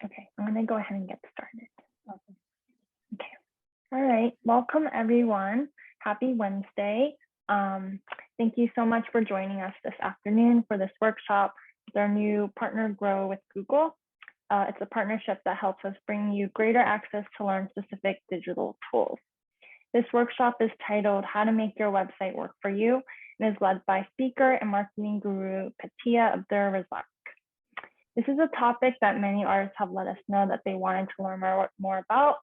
Okay, I'm gonna go ahead and get started. Okay. All right, welcome everyone. Happy Wednesday. Thank you so much for joining us this afternoon for this workshop with our new partner, Grow with Google. It's a partnership that helps us bring you greater access to learn specific digital tools. This workshop is titled How to Make Your Website Work for You and is led by speaker and marketing guru Patia Abdur-Razak. This is a topic that many artists have let us know that they wanted to learn more about.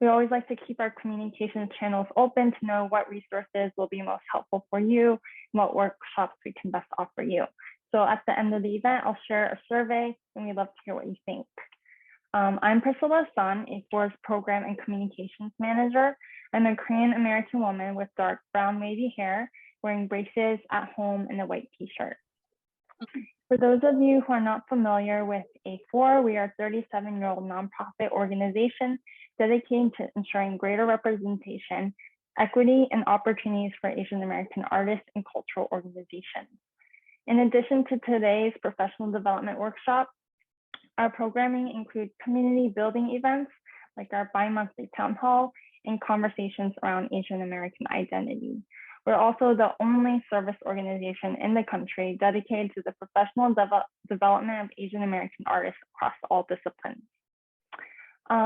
We always like to keep our communications channels open to know what resources will be most helpful for you and what workshops we can best offer you. So at the end of the event, I'll share a survey and we'd love to hear what you think. I'm Priscilla Sun, a Forest Program and Communications Manager. I'm a Korean American woman with dark brown wavy hair, wearing braces at home and a white t-shirt. For those of you who are not familiar with A4, we are a 37-year-old nonprofit organization dedicated to ensuring greater representation, equity, and opportunities for Asian American artists and cultural organizations. In addition to today's professional development workshop, our programming includes community building events like our bi-monthly town hall and conversations around Asian American identity. We're also the only service organization in the country dedicated to the professional development of Asian American artists across all disciplines.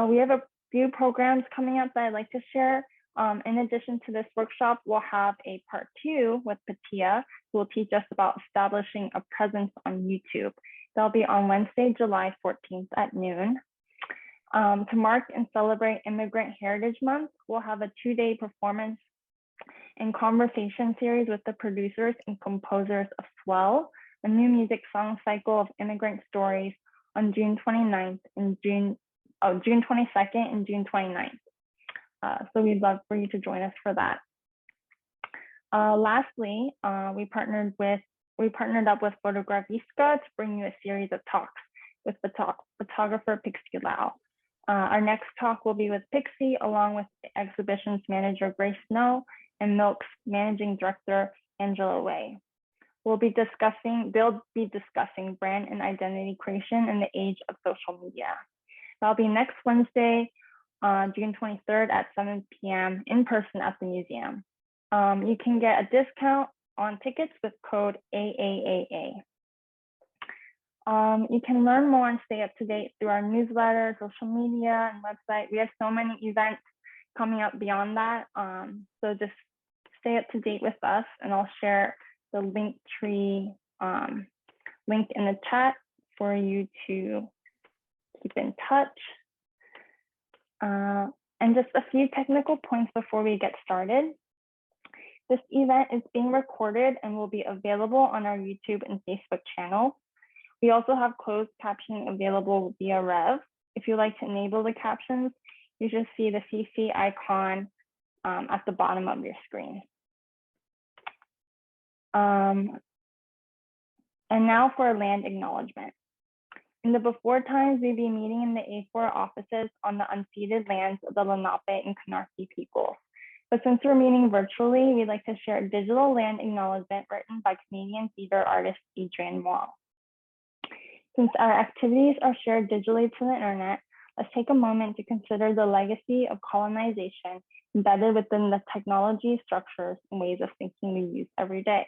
We have a few programs coming up that I'd like to share. In addition to this workshop, we'll have a part 2 with Patia, who will teach us about establishing a presence on YouTube. That'll be on Wednesday, July 14th at noon. To mark and celebrate Immigrant Heritage Month, we'll have a 2-day performance and conversation series with the producers and composers of Swell, a new music song cycle of immigrant stories on June 29th and June 22nd and June 29th. So we'd love for you to join us for that. Lastly, we partnered up with Photographiska to bring you a series of talks with photographer Pixie Lau. Our next talk will be with Pixie, along with the exhibitions manager Grace Snow and Milk's managing director Angela Wei. They'll be discussing brand and identity creation in the age of social media. That'll be next Wednesday, June 23rd at 7 p.m. in person at the museum. You can get a discount on tickets with code AAAA. You can learn more and stay up to date through our newsletter, social media, and website. We have so many events coming up beyond that. So just stay up to date with us, and I'll share the Linktree link in the chat for you to keep in touch. And just a few technical points before we get started. This event is being recorded and will be available on our YouTube and Facebook channel. We also have closed captioning available via Rev. If you'd like to enable the captions, you should see the CC icon at the bottom of your screen. And now for a land acknowledgement. In the before times, we'd be meeting in the A4 offices on the unceded lands of the Lenape and Canarsie peoples. But since we're meeting virtually, we'd like to share a digital land acknowledgement written by Canadian theater artist Adrienne Moll. Since our activities are shared digitally to the internet, let's take a moment to consider the legacy of colonization embedded within the technology, structures, and ways of thinking we use every day.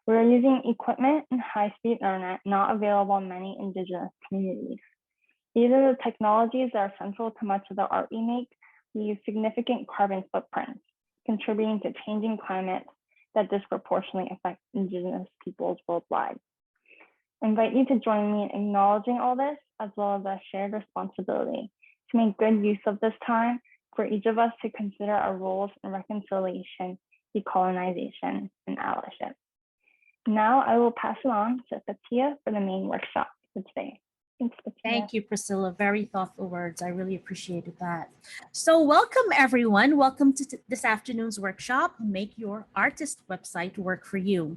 We are using equipment and high-speed internet not available in many Indigenous communities. These are the technologies that are central to much of the art we make. We use significant carbon footprints, contributing to changing climates that disproportionately affect Indigenous peoples worldwide. I invite you to join me in acknowledging all this, as well as our shared responsibility to make good use of this time for each of us to consider our roles in reconciliation, decolonization, and allyship. Now I will pass it on to Patia for the main workshop for today. Thanks, Patia. Thank you, Priscilla. Very thoughtful words. I really appreciated that. So welcome, everyone. Welcome to this afternoon's workshop, Make Your Artist Website Work for You.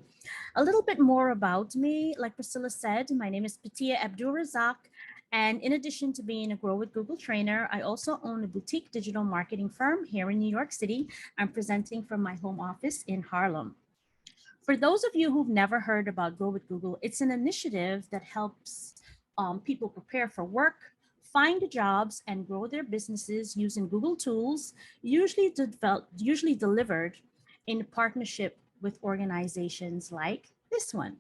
A little bit more about me. Like Priscilla said, my name is Patia Abdur-Razak. And in addition to being a Grow with Google trainer, I also own a boutique digital marketing firm here in New York City. I'm presenting from my home office in Harlem. For those of you who've never heard about Grow with Google, it's an initiative that helps people prepare for work, find jobs, and grow their businesses using Google tools, usually delivered in partnership with organizations like this one.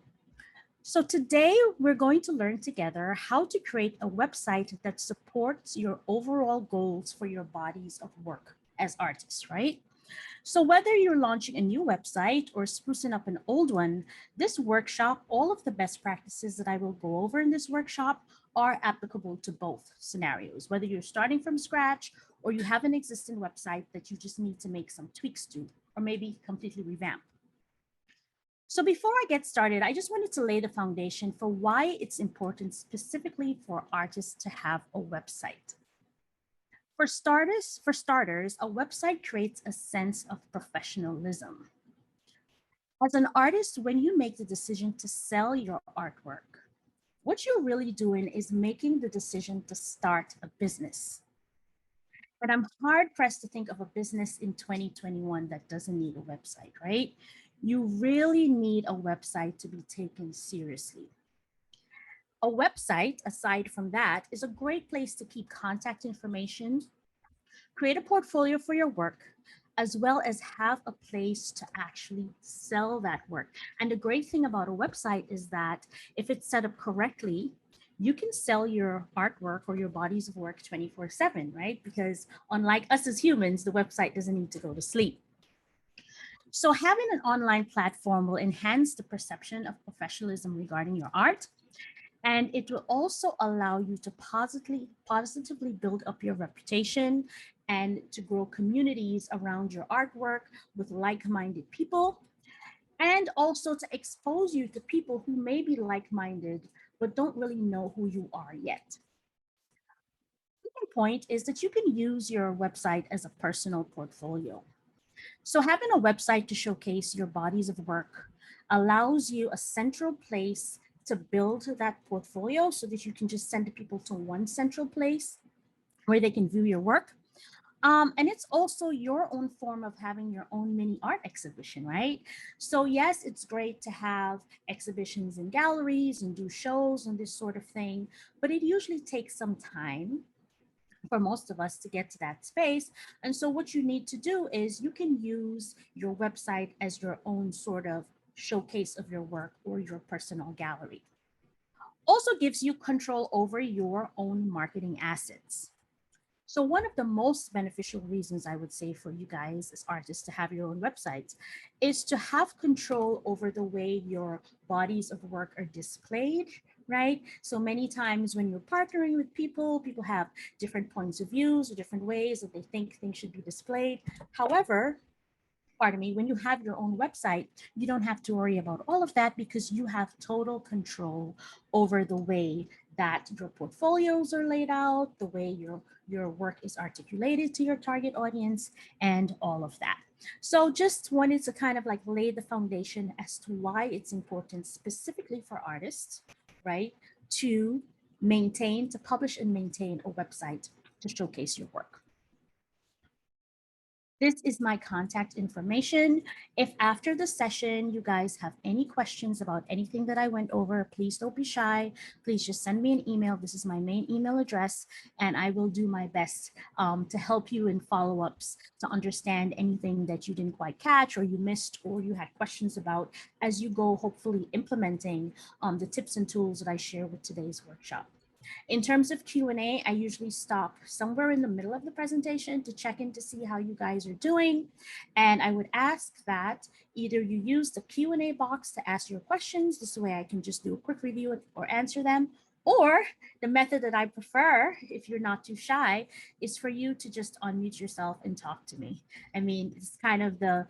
So today we're going to learn together how to create a website that supports your overall goals for your bodies of work as artists, right? So whether you're launching a new website or sprucing up an old one, this workshop, all of the best practices that I will go over in this workshop are applicable to both scenarios, whether you're starting from scratch or you have an existing website that you just need to make some tweaks to, or maybe completely revamp. So before I get started, I just wanted to lay the foundation for why it's important specifically for artists to have a website. For starters, a website creates a sense of professionalism. As an artist, when you make the decision to sell your artwork, what you're really doing is making the decision to start a business. But I'm hard pressed to think of a business in 2021 that doesn't need a website, right? You really need a website to be taken seriously. A website, aside from that, is a great place to keep contact information, create a portfolio for your work, as well as have a place to actually sell that work. And the great thing about a website is that if it's set up correctly, you can sell your artwork or your bodies of work 24/7, right? Because unlike us as humans, the website doesn't need to go to sleep. So having an online platform will enhance the perception of professionalism regarding your art, and it will also allow you to positively build up your reputation and to grow communities around your artwork with like-minded people, and also to expose you to people who may be like-minded but don't really know who you are yet. The second point is that you can use your website as a personal portfolio. So having a website to showcase your bodies of work allows you a central place to build that portfolio so that you can just send people to one central place where they can view your work. And it's also your own form of having your own mini art exhibition, right? So yes, it's great to have exhibitions in galleries and do shows and this sort of thing, but it usually takes some time for most of us to get to that space. And so what you need to do is you can use your website as your own sort of showcase of your work or your personal gallery. Also gives you control over your own marketing assets. So one of the most beneficial reasons I would say for you guys as artists to have your own websites is to have control over the way your bodies of work are displayed, right? So many times when you're partnering with people, people have different points of views or different ways that they think things should be displayed. However, pardon me, when you have your own website, you don't have to worry about all of that because you have total control over the way that your portfolios are laid out, the way your work is articulated to your target audience, and all of that. So just wanted to kind of like lay the foundation as to why it's important specifically for artists, right, to publish and maintain a website to showcase your work. This is my contact information. If after the session you guys have any questions about anything that I went over, please don't be shy. Please just send me an email. This is my main email address, and I will do my best to help you in follow-ups to understand anything that you didn't quite catch or you missed or you had questions about as you go hopefully implementing the tips and tools that I share with today's workshop. In terms of Q&A, I usually stop somewhere in the middle of the presentation to check in to see how you guys are doing. And I would ask that either you use the Q&A box to ask your questions, this way I can just do a quick review or answer them, or the method that I prefer, if you're not too shy, is for you to just unmute yourself and talk to me. I mean, it's kind of the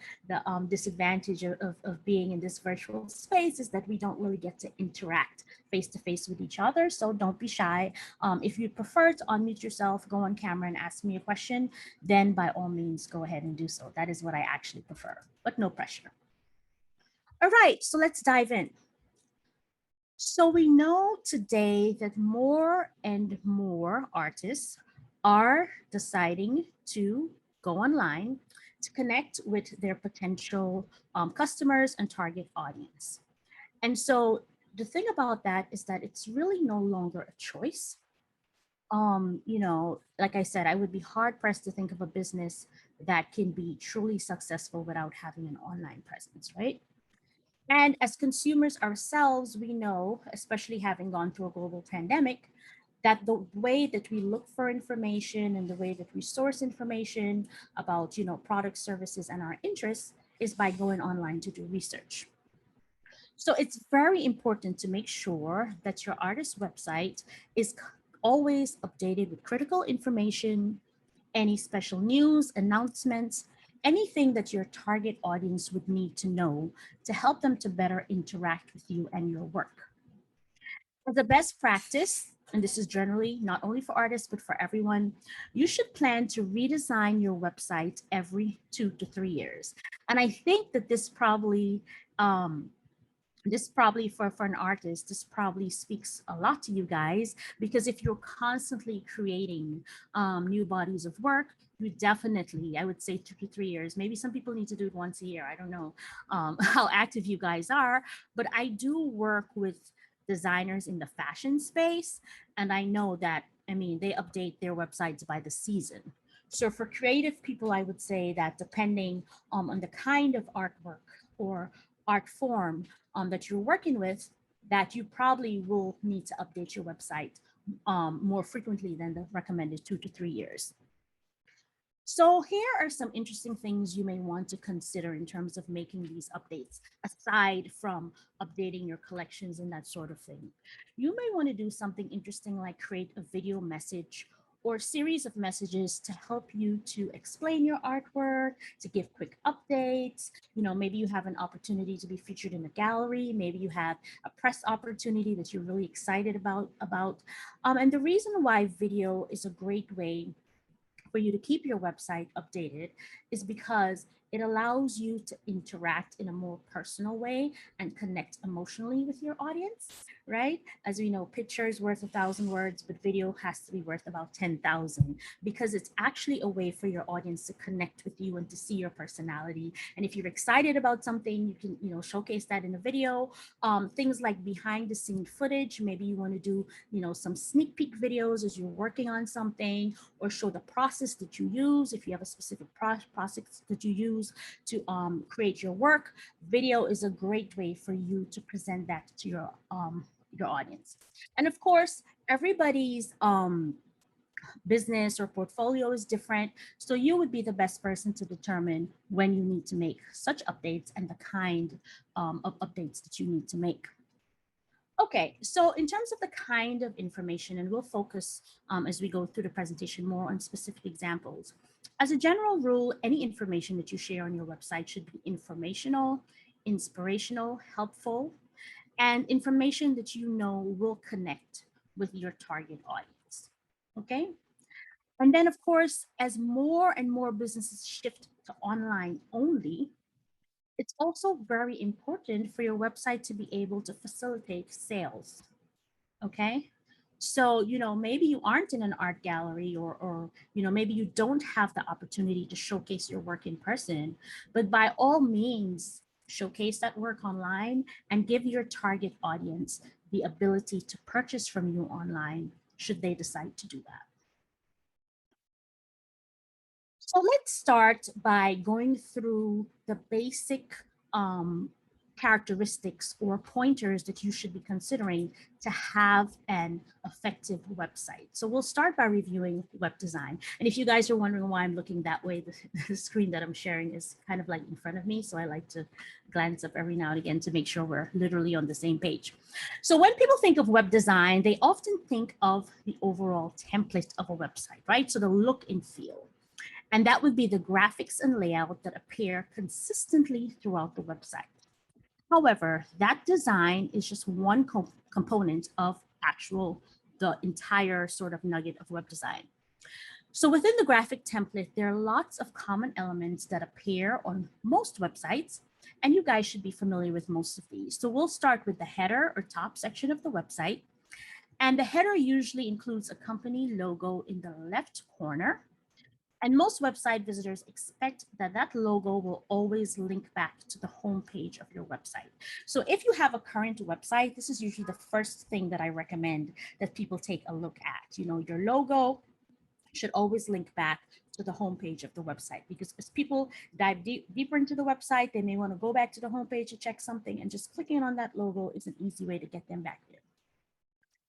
disadvantage of being in this virtual space is that we don't really get to interact face-to-face with each other. So don't be shy. If you prefer to unmute yourself, go on camera and ask me a question, then by all means, go ahead and do so. That is what I actually prefer, but no pressure. All right, so let's dive in. So we know today that more and more artists are deciding to go online to connect with their potential customers and target audience. And so the thing about that is that it's really no longer a choice. Like I said, I would be hard pressed to think of a business that can be truly successful without having an online presence, right? And as consumers ourselves, we know, especially having gone through a global pandemic, that the way that we look for information and the way that we source information about, products, services, and our interests is by going online to do research. So it's very important to make sure that your artist's website is always updated with critical information, any special news, announcements, anything that your target audience would need to know to help them to better interact with you and your work. As a best practice, and this is generally not only for artists, but for everyone, you should plan to redesign your website every 2 to 3 years. And I think that this probably for an artist, this probably speaks a lot to you guys, because if you're constantly creating new bodies of work, you definitely, I would say 2 to 3 years, maybe some people need to do it once a year. I don't know how active you guys are, but I do work with designers in the fashion space. And I know that, I mean, they update their websites by the season. So for creative people, I would say that depending on the kind of artwork or art form that you're working with, that you probably will need to update your website more frequently than the recommended 2 to 3 years. So here are some interesting things you may want to consider in terms of making these updates, aside from updating your collections and that sort of thing. You may want to do something interesting like create a video message or series of messages to help you to explain your artwork, to give quick updates. Maybe you have an opportunity to be featured in a gallery. Maybe you have a press opportunity that you're really excited about. And the reason why video is a great way for you to keep your website updated is because it allows you to interact in a more personal way and connect emotionally with your audience, right? As we know, pictures worth 1,000 words, but video has to be worth about 10,000, because it's actually a way for your audience to connect with you and to see your personality. And if you're excited about something, you can, showcase that in a video. Things like behind the scene footage, maybe you want to do, some sneak peek videos as you're working on something, or show the process that you use. If you have a specific process that you use to create your work, video is a great way for you to present that to your audience. And of course, everybody's business or portfolio is different, so you would be the best person to determine when you need to make such updates and the kind of updates that you need to make. Okay, so in terms of the kind of information, and we'll focus as we go through the presentation more on specific examples. As a general rule, any information that you share on your website should be informational, inspirational, helpful, and information that you know will connect with your target audience. Okay? And then, of course, as more and more businesses shift to online only, it's also very important for your website to be able to facilitate sales. Okay. So, maybe you aren't in an art gallery, or maybe you don't have the opportunity to showcase your work in person, but by all means, showcase that work online and give your target audience the ability to purchase from you online should they decide to do that. So let's start by going through the basic characteristics or pointers that you should be considering to have an effective website. So we'll start by reviewing web design. And if you guys are wondering why I'm looking that way, the screen that I'm sharing is kind of like in front of me. So I like to glance up every now and again to make sure we're literally on the same page. So when people think of web design, they often think of the overall template of a website, right? So the look and feel. And that would be the graphics and layout that appear consistently throughout the website. However, that design is just one component of the entire sort of nugget of web design. So within the graphic template, there are lots of common elements that appear on most websites, and you guys should be familiar with most of these. So we'll start with the header or top section of the website. And the header usually includes a company logo in the left corner. And most website visitors expect that that logo will always link back to the homepage of your website. So if you have a current website, this is usually the first thing that I recommend that people take a look at. You know, your logo should always link back to the homepage of the website, because as people dive deeper into the website, they may want to go back to the homepage to check something, and just clicking on that logo is an easy way to get them back there.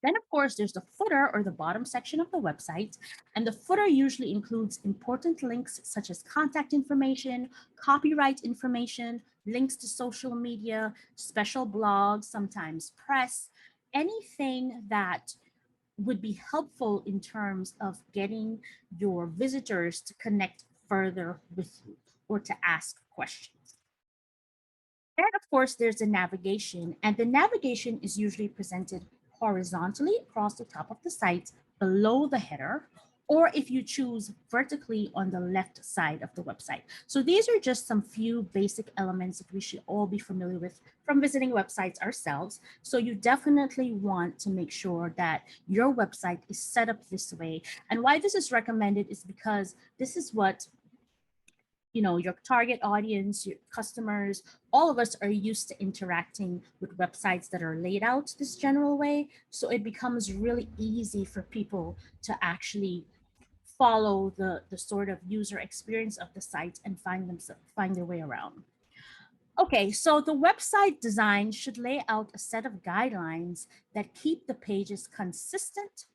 Then, of course, there's the footer or the bottom section of the website. And the footer usually includes important links such as contact information, copyright information, links to social media, special blogs, sometimes press, anything that would be helpful in terms of getting your visitors to connect further with you or to ask questions. And of course, there's the navigation, and the navigation is usually presented horizontally across the top of the site below the header, or if you choose vertically on the left side of the website. So these are just some few basic elements that we should all be familiar with from visiting websites ourselves. So you definitely want to make sure that your website is set up this way. And why this is recommended is because this is what your target audience, your customers, all of us are used to interacting with websites that are laid out this general way. So it becomes really easy for people to actually follow the sort of user experience of the site and find their way around. Okay, so the website design should lay out a set of guidelines that keep the pages consistent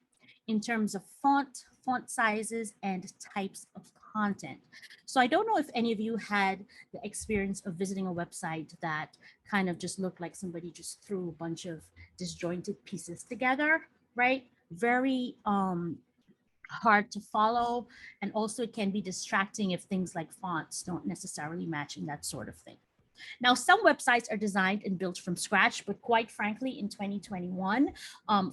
in terms of font sizes, and types of content. So I don't know if any of you had the experience of visiting a website that kind of just looked like somebody just threw a bunch of disjointed pieces together, right? Very hard to follow. And also it can be distracting if things like fonts don't necessarily match and that sort of thing. Now, some websites are designed and built from scratch, but quite frankly, in 2021,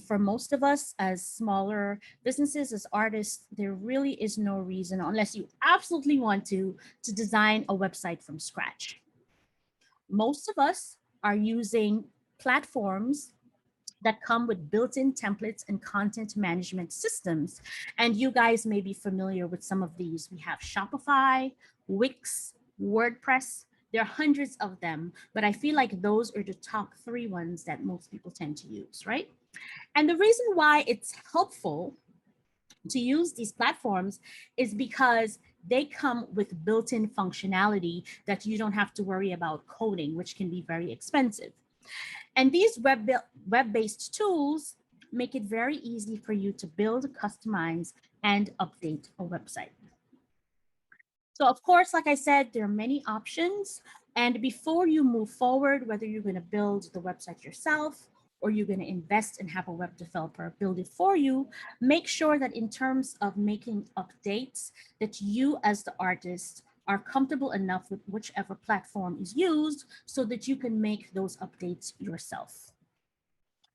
for most of us as smaller businesses, as artists, there really is no reason, unless you absolutely want to design a website from scratch. Most of us are using platforms that come with built-in templates and content management systems. And you guys may be familiar with some of these. We have Shopify, Wix, WordPress. There are hundreds of them, but I feel like those are the top 3 ones that most people tend to use, right? And the reason why it's helpful to use these platforms is because they come with built-in functionality that you don't have to worry about coding, which can be very expensive. And these web-based tools make it very easy for you to build, customize, and update a website. So of course, like I said, there are many options. And before you move forward, whether you're going to build the website yourself or you're going to invest and have a web developer build it for you, make sure that in terms of making updates, that you as the artist are comfortable enough with whichever platform is used so that you can make those updates yourself.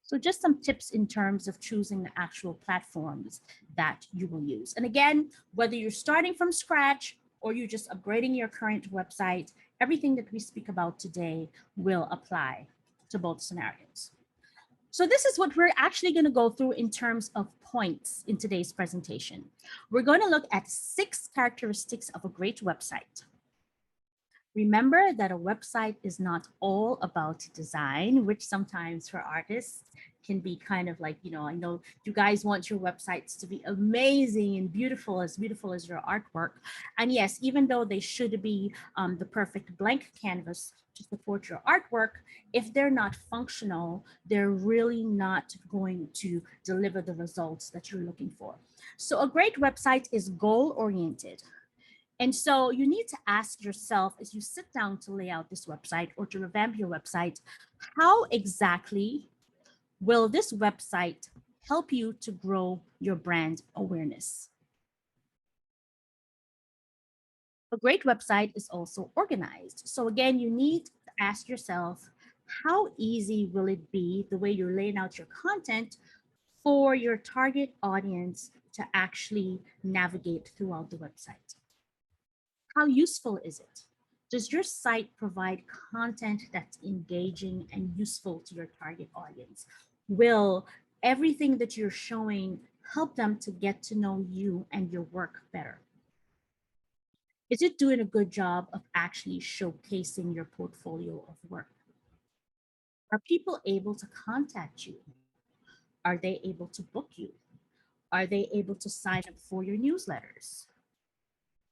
So just some tips in terms of choosing the actual platforms that you will use. And again, whether you're starting from scratch or you're just upgrading your current website, everything that we speak about today will apply to both scenarios. So this is what we're actually going to go through in terms of points in today's presentation. We're going to look at 6 characteristics of a great website. Remember that a website is not all about design, which sometimes for artists can be kind of like, I know you guys want your websites to be amazing and beautiful as your artwork. And yes, even though they should be the perfect blank canvas to support your artwork, if they're not functional, they're really not going to deliver the results that you're looking for. So a great website is goal-oriented. And so you need to ask yourself as you sit down to lay out this website or to revamp your website, how exactly will this website help you to grow your brand awareness? A great website is also organized. So again, you need to ask yourself, how easy will it be the way you're laying out your content for your target audience to actually navigate throughout the website? How useful is it? Does your site provide content that's engaging and useful to your target audience? Will everything that you're showing help them to get to know you and your work better? Is it doing a good job of actually showcasing your portfolio of work? Are people able to contact you? Are they able to book you? Are they able to sign up for your newsletters?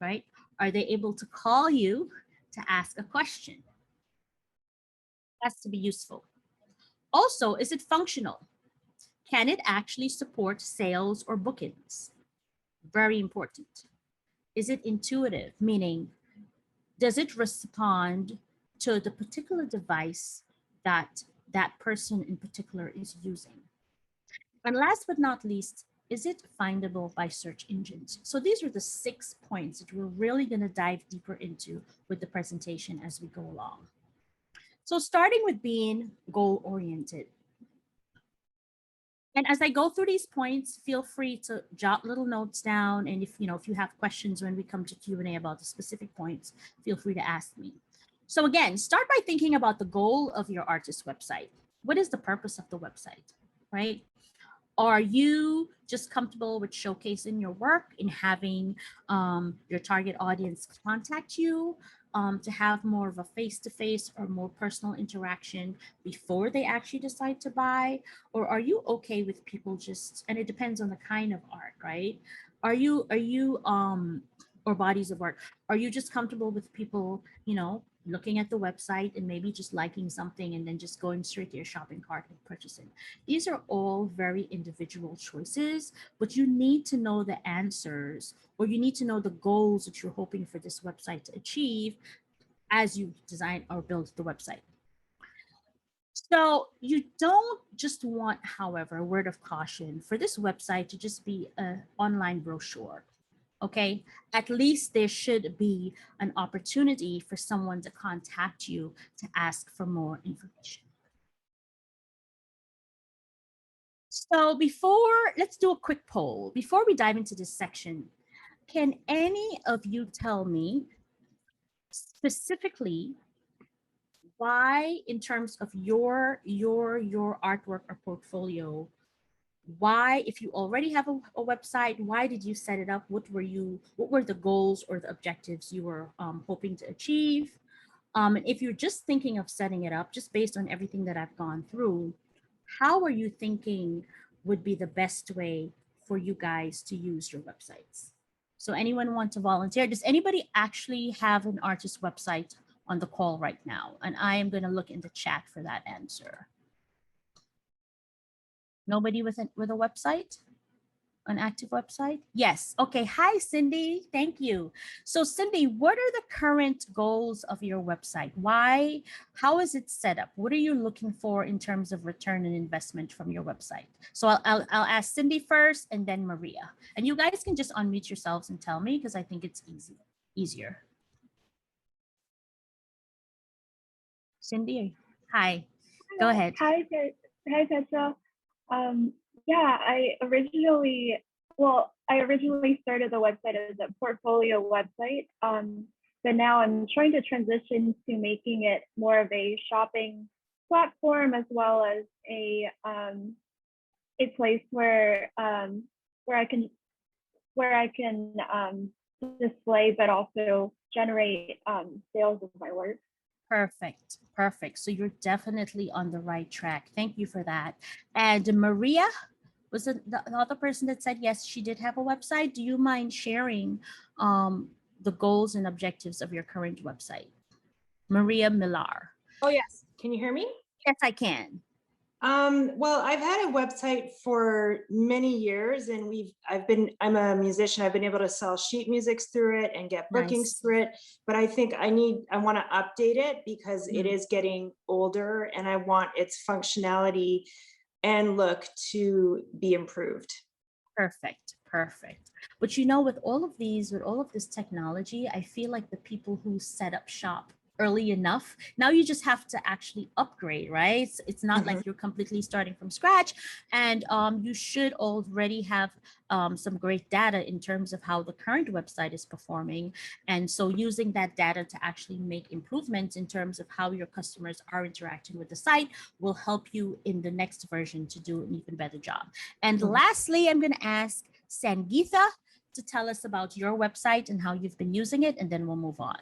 Right? Are they able to call you to ask a question? Has to be useful. Also, is it functional? Can it actually support sales or bookings? Very important. Is it intuitive? Meaning, does it respond to the particular device that that person in particular is using? And last but not least, is it findable by search engines? So these are the 6 points that we're really going to dive deeper into with the presentation as we go along. So starting with being goal-oriented. And as I go through these points, feel free to jot little notes down. And if you have questions when we come to Q&A about the specific points, feel free to ask me. So again, start by thinking about the goal of your artist website. What is the purpose of the website, right? Are you just comfortable with showcasing your work and having your target audience contact you to have more of a face-to-face or more personal interaction before they actually decide to buy? Or are you okay with people just, and it depends on the kind of art, right? Are you or bodies of work, are you just comfortable with people, looking at the website and maybe just liking something and then just going straight to your shopping cart and purchasing? These are all very individual choices, but you need to know the answers, or you need to know the goals that you're hoping for this website to achieve as you design or build the website. So you don't just want, however, a word of caution for this website to just be an online brochure. Okay, at least there should be an opportunity for someone to contact you to ask for more information. So let's do a quick poll. Before we dive into this section, can any of you tell me specifically why, in terms of your artwork or portfolio, why, if you already have a website, why did you set it up? What were the goals or the objectives you were hoping to achieve? And if you're just thinking of setting it up, just based on everything that I've gone through, how are you thinking would be the best way for you guys to use your websites? So anyone want to volunteer? Does anybody actually have an artist website on the call right now? And I am going to look in the chat for that answer. Nobody with a website? An active website? Yes. Okay. Hi, Cindy. Thank you. So Cindy, what are the current goals of your website? Why? How is it set up? What are you looking for in terms of return on investment from your website? So I'll ask Cindy first and then Maria. And you guys can just unmute yourselves and tell me, because I think it's easier. Cindy, hi. Go ahead. Hi, Petra. Yeah, I originally started the website as a portfolio website, but now I'm trying to transition to making it more of a shopping platform, as well as a place where I can display, but also generate sales of my work. Perfect. Perfect. So you're definitely on the right track. Thank you for that. And Maria was the other person that said yes, she did have a website. Do you mind sharing the goals and objectives of your current website? Maria Millar. Oh, yes. Can you hear me? Yes, I can. Well, I've had a website for many years, and I'm a musician. I've been able to sell sheet music through it and get bookings through it. But I think I want to update it because it is getting older, and I want its functionality and look to be improved. Perfect. Perfect. But with all of this technology, I feel like the people who set up shop early enough, now you just have to actually upgrade, right? It's not like you're completely starting from scratch, and you should already have some great data in terms of how the current website is performing. And so using that data to actually make improvements in terms of how your customers are interacting with the site will help you in the next version to do an even better job. And lastly, I'm going to ask Sangeetha to tell us about your website and how you've been using it, and then we'll move on.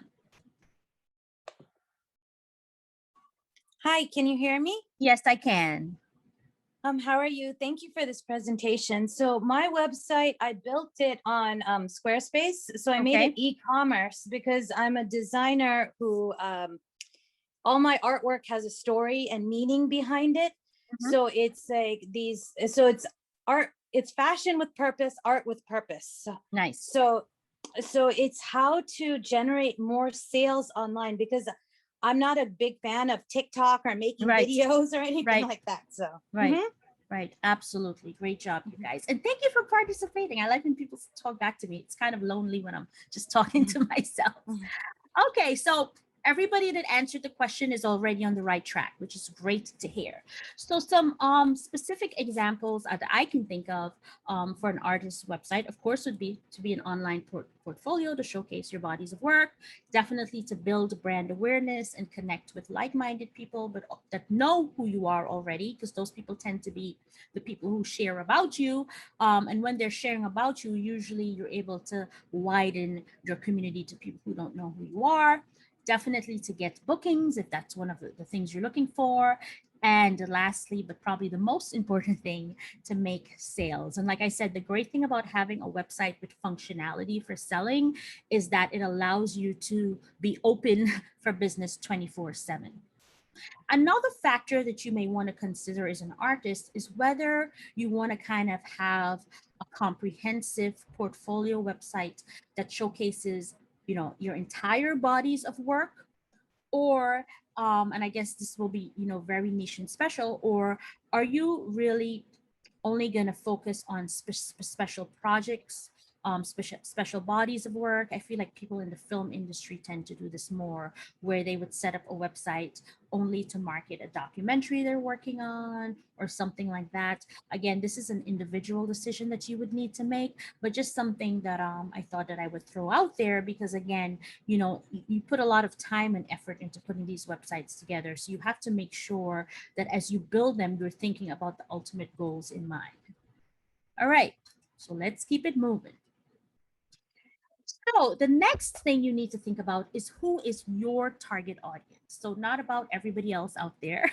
Hi, can you hear me? Yes, I can. How are you? Thank you for this presentation. So my website, I built it on Squarespace. So I made it e-commerce because I'm a designer who all my artwork has a story and meaning behind it. So it's like so it's art, it's fashion with purpose, art with purpose. Nice. So it's how to generate more sales online, because I'm not a big fan of TikTok or making videos or anything like that. So Right. Absolutely. Great job, you guys. And thank you for participating. I like when people talk back to me. It's kind of lonely when I'm just talking to myself. Okay, so everybody that answered the question is already on the right track, which is great to hear. So some specific examples that I can think of for an artist's website, of course, would be to be an online portfolio to showcase your bodies of work, definitely to build brand awareness and connect with like-minded people, but that know who you are already, because those people tend to be the people who share about you. And when they're sharing about you, usually you're able to widen your community to people who don't know who you are. Definitely to get bookings if that's one of the things you're looking for. And lastly, but probably the most important thing, to make sales. And like I said, the great thing about having a website with functionality for selling is that it allows you to be open for business 24/7. Another factor that you may want to consider as an artist is whether you want to kind of have a comprehensive portfolio website that showcases, you know, your entire bodies of work, or and I guess this will be, you know, very niche and special, or are you really only going to focus on special projects, special bodies of work? I feel like people in the film industry tend to do this more, where they would set up a website only to market a documentary they're working on or something like that. Again, this is an individual decision that you would need to make, but just something that I thought that I would throw out there, because again, you know, you put a lot of time and effort into putting these websites together. So you have to make sure that as you build them, you're thinking about the ultimate goals in mind. All right, so let's keep it moving. So the next thing you need to think about is, who is your target audience? So not about everybody else out there.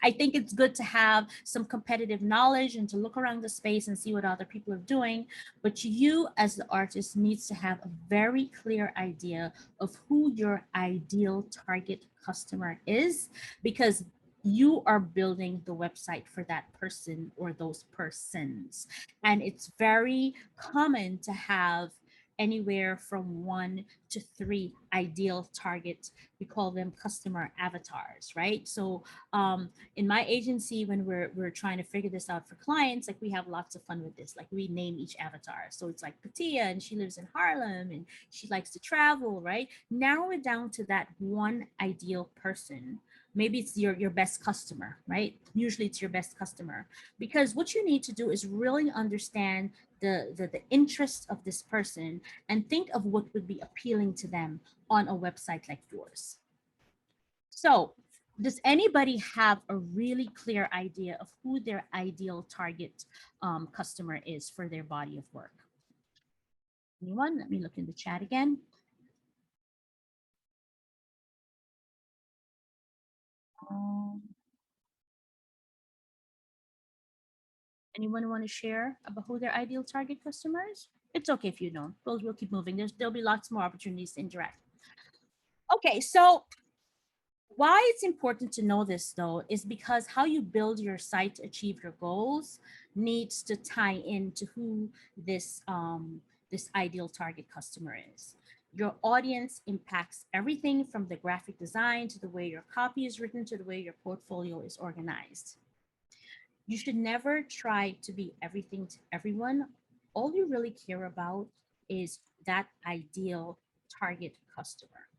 I think it's good to have some competitive knowledge and to look around the space and see what other people are doing. But you as the artist needs to have a very clear idea of who your ideal target customer is, because you are building the website for that person or those persons. And it's very common to have anywhere from 1 to 3 ideal targets. We call them customer avatars, right? So in my agency, when we're trying to figure this out for clients, like we have lots of fun with this. Like we name each avatar. So it's like Patia, and she lives in Harlem and she likes to travel, right? Narrow it down to that one ideal person. Maybe it's your best customer, right? Usually it's your best customer, because what you need to do is really understand the interests of this person and think of what would be appealing to them on a website like yours. So does anybody have a really clear idea of who their ideal target customer is for their body of work? Anyone? Let me look in the chat again. Anyone want to share about who their ideal target customer is? It's okay if you don't. We'll keep moving. There'll be lots more opportunities to interact. Okay, so why it's important to know this though is because how you build your site to achieve your goals needs to tie into who this this ideal target customer is. Your audience impacts everything from the graphic design to the way your copy is written to the way your portfolio is organized. You should never try to be everything to everyone. All you really care about is that ideal target customer,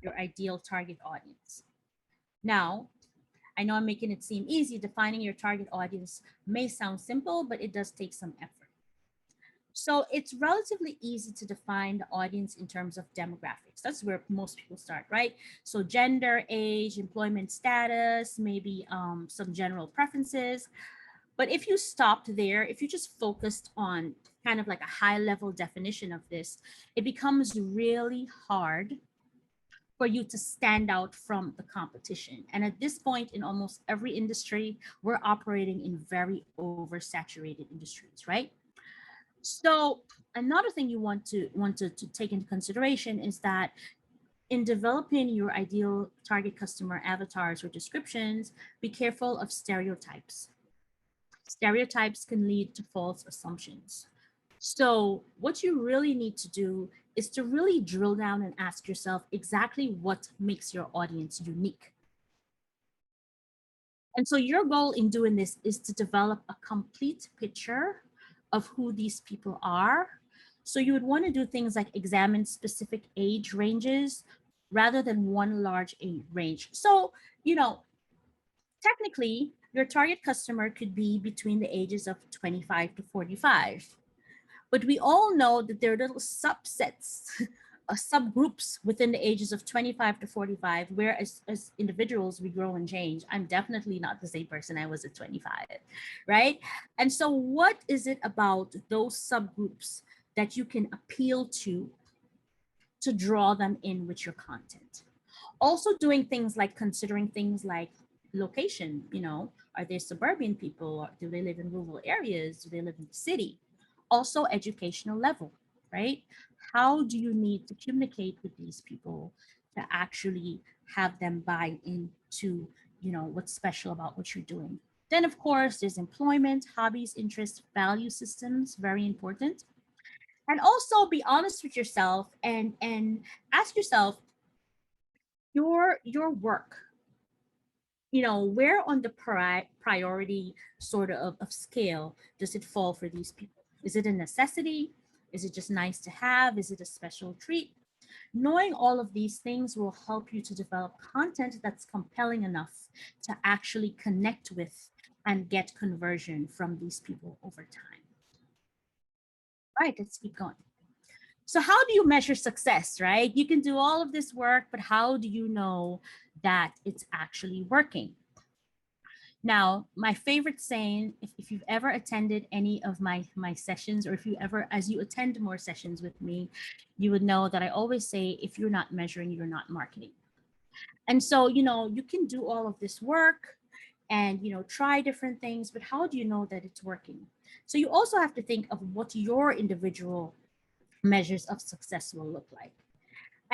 your ideal target audience. Now, I know I'm making it seem easy. Defining your target audience may sound simple, but it does take some effort. So it's relatively easy to define the audience in terms of demographics. That's where most people start, right? So gender, age, employment status, maybe some general preferences. But if you stopped there, if you just focused on kind of like a high level definition of this, it becomes really hard for you to stand out from the competition. And at this point in almost every industry, we're operating in very oversaturated industries, right? So another thing you want to take into consideration is that in developing your ideal target customer avatars or descriptions, be careful of stereotypes. Stereotypes can lead to false assumptions. So what you really need to do is to really drill down and ask yourself exactly what makes your audience unique. And so your goal in doing this is to develop a complete picture of who these people are. So you would want to do things like examine specific age ranges rather than one large age range. So, technically, your target customer could be between the ages of 25 to 45. But we all know that there are little subsets, subgroups within the ages of 25 to 45, where as individuals, we grow and change. I'm definitely not the same person I was at 25, right? And so what is it about those subgroups that you can appeal to draw them in with your content? Also doing things like considering things like location, are they suburban people? Or do they live in rural areas? Do they live in the city? Also educational level, right? How do you need to communicate with these people to actually have them buy into, what's special about what you're doing? Then of course, there's employment, hobbies, interests, value systems, very important. And also be honest with yourself and ask yourself, your work, where on the priority sort of scale does it fall for these people? Is it a necessity? Is it just nice to have? Is it a special treat? Knowing all of these things will help you to develop content that's compelling enough to actually connect with and get conversion from these people over time. All right, let's keep going. So how do you measure success, right? You can do all of this work, but how do you know that it's actually working? Now, my favorite saying, if you've ever attended any of my sessions, or if you ever, as you attend more sessions with me, you would know that I always say, if you're not measuring, you're not marketing. And so, you can do all of this work and, try different things, but how do you know that it's working? So you also have to think of what your individual measures of success will look like.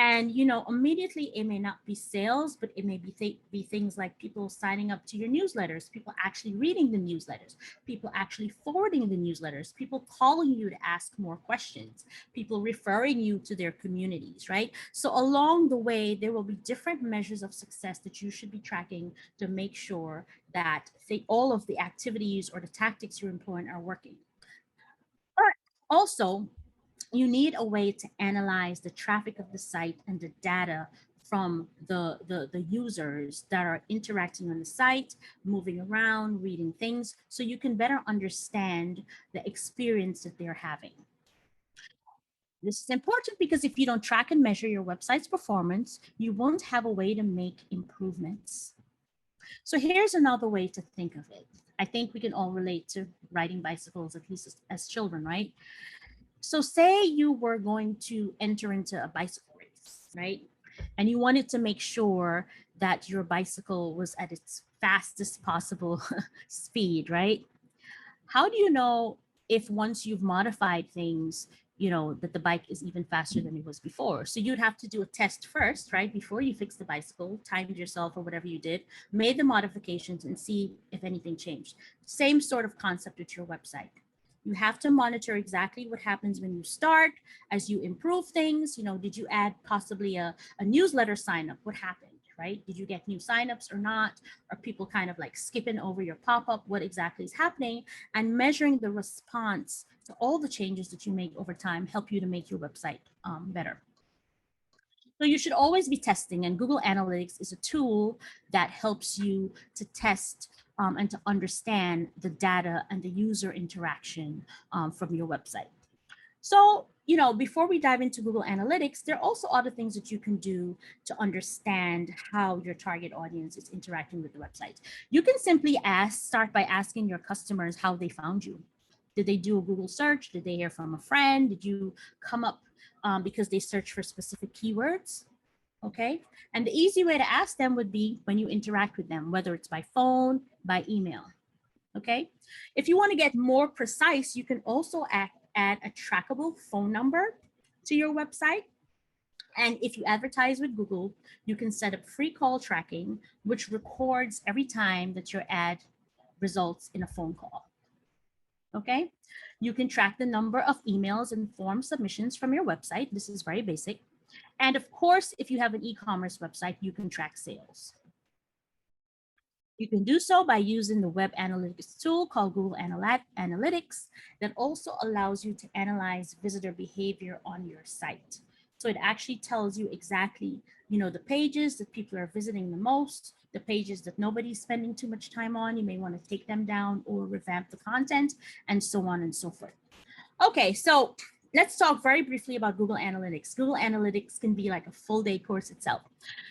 And immediately it may not be sales, but it may be things like people signing up to your newsletters, people actually reading the newsletters, people actually forwarding the newsletters, people calling you to ask more questions, people referring you to their communities, right? So along the way, there will be different measures of success that you should be tracking to make sure that all of the activities or the tactics you're employing are working. But also, you need a way to analyze the traffic of the site and the data from the users that are interacting on the site, moving around, reading things, so you can better understand the experience that they're having. This is important because if you don't track and measure your website's performance, you won't have a way to make improvements. So here's another way to think of it. I think we can all relate to riding bicycles, at least as children, right? So say you were going to enter into a bicycle race, right? And you wanted to make sure that your bicycle was at its fastest possible speed, right? How do you know if once you've modified things, that the bike is even faster than it was before? So you'd have to do a test first, right? Before you fix the bicycle, timed yourself or whatever you did, made the modifications and see if anything changed. Same sort of concept with your website. You have to monitor exactly what happens when you start, as you improve things. Did you add possibly a newsletter sign up? What happened, right? Did you get new signups or not? Are people kind of like skipping over your pop-up? What exactly is happening? And measuring the response to all the changes that you make over time help you to make your website better. So you should always be testing, and Google Analytics is a tool that helps you to test and to understand the data and the user interaction from your website. So, before we dive into Google Analytics, there are also other things that you can do to understand how your target audience is interacting with the website. You can simply start by asking your customers how they found you. Did they do a Google search? Did they hear from a friend? Did you come up because they search for specific keywords? Okay. And the easy way to ask them would be when you interact with them, whether it's by phone, by email. Okay. If you want to get more precise, you can also add a trackable phone number to your website. And if you advertise with Google, you can set up free call tracking, which records every time that your ad results in a phone call. Okay. You can track the number of emails and form submissions from your website. This is very basic. And of course, if you have an e-commerce website, you can track sales. You can do so by using the web analytics tool called Google Analytics that also allows you to analyze visitor behavior on your site. So it actually tells you exactly, the pages that people are visiting the most, the pages that nobody's spending too much time on. You may want to take them down or revamp the content and so on and so forth. Okay, so let's talk very briefly about Google Analytics. Google Analytics can be like a full day course itself.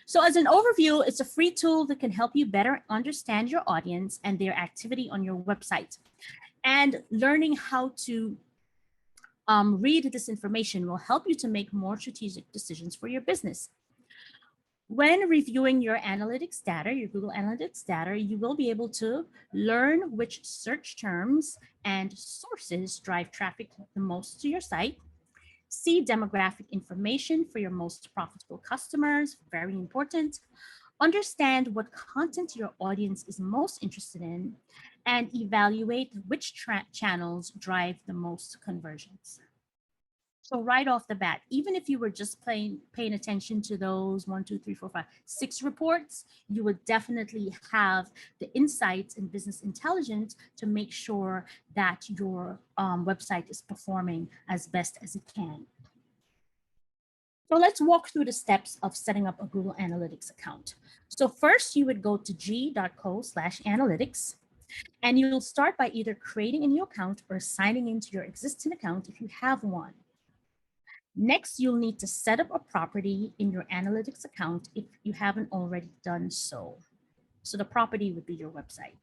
So as an overview, it's a free tool that can help you better understand your audience and their activity on your website. And learning how to read this information will help you to make more strategic decisions for your business. When reviewing your analytics data, your Google Analytics data, you will be able to learn which search terms and sources drive traffic the most to your site, see demographic information for your most profitable customers, very important, understand what content your audience is most interested in, and evaluate which channels drive the most conversions. So right off the bat, even if you were just paying attention to those 6 reports, you would definitely have the insights and business intelligence to make sure that your website is performing as best as it can. So let's walk through the steps of setting up a Google Analytics account. So first you would go to g.co/analytics. And you'll start by either creating a new account or signing into your existing account if you have one. Next, you'll need to set up a property in your analytics account if you haven't already done so. So the property would be your website.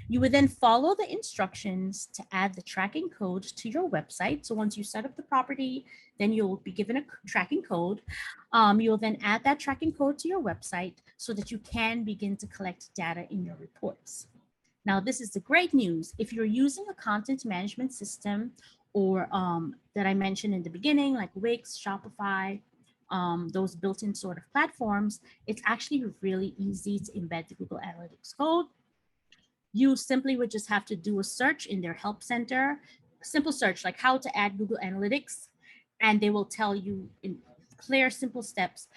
You would then follow the instructions to add the tracking code to your website. So once you set up the property, then you'll be given a tracking code. You'll then add that tracking code to your website so that you can begin to collect data in your reports. Now, this is the great news. If you're using a content management system or that I mentioned in the beginning, like Wix, Shopify, those built-in sort of platforms, it's actually really easy to embed the Google Analytics code. You simply would just have to do a search in their help center, a simple search like how to add Google Analytics, and they will tell you in clear, simple steps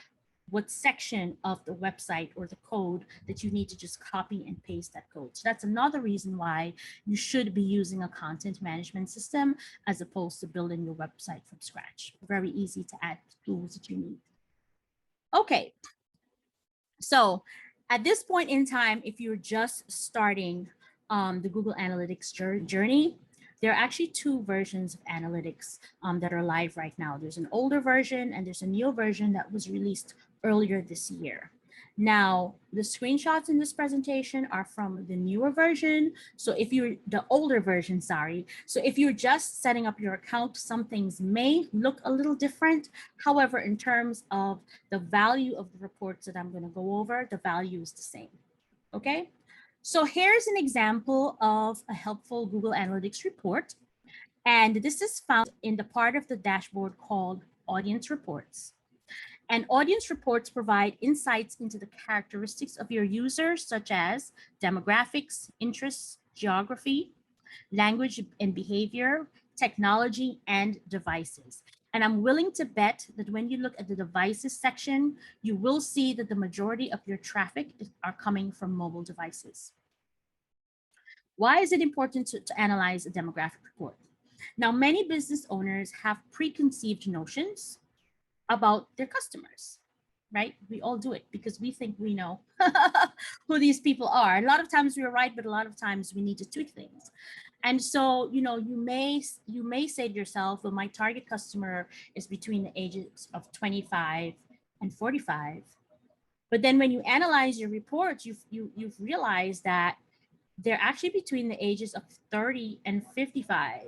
what section of the website or the code that you need to just copy and paste that code. So that's another reason why you should be using a content management system as opposed to building your website from scratch. Very easy to add tools that you need. Okay, so at this point in time, if you're just starting the Google Analytics journey, there are actually 2 versions of analytics that are live right now. There's an older version and there's a new version that was released earlier this year. Now, the screenshots in this presentation are from the newer version. So if you're the older version, sorry. So if you're just setting up your account, some things may look a little different. However, in terms of the value of the reports that I'm going to go over, the value is the same. Okay. So here's an example of a helpful Google Analytics report. And this is found in the part of the dashboard called Audience Reports. And audience reports provide insights into the characteristics of your users, such as demographics, interests, geography, language and behavior, technology, and devices. And I'm willing to bet that when you look at the devices section, you will see that the majority of your traffic are coming from mobile devices. Why is it important to analyze a demographic report? Now, many business owners have preconceived notions about their customers, right? We all do it because we think we know who these people are. A lot of times we're right, but a lot of times we need to tweak things. And so, you may say to yourself, well, my target customer is between the ages of 25 and 45. But then when you analyze your reports, you've realized that they're actually between the ages of 30 and 55.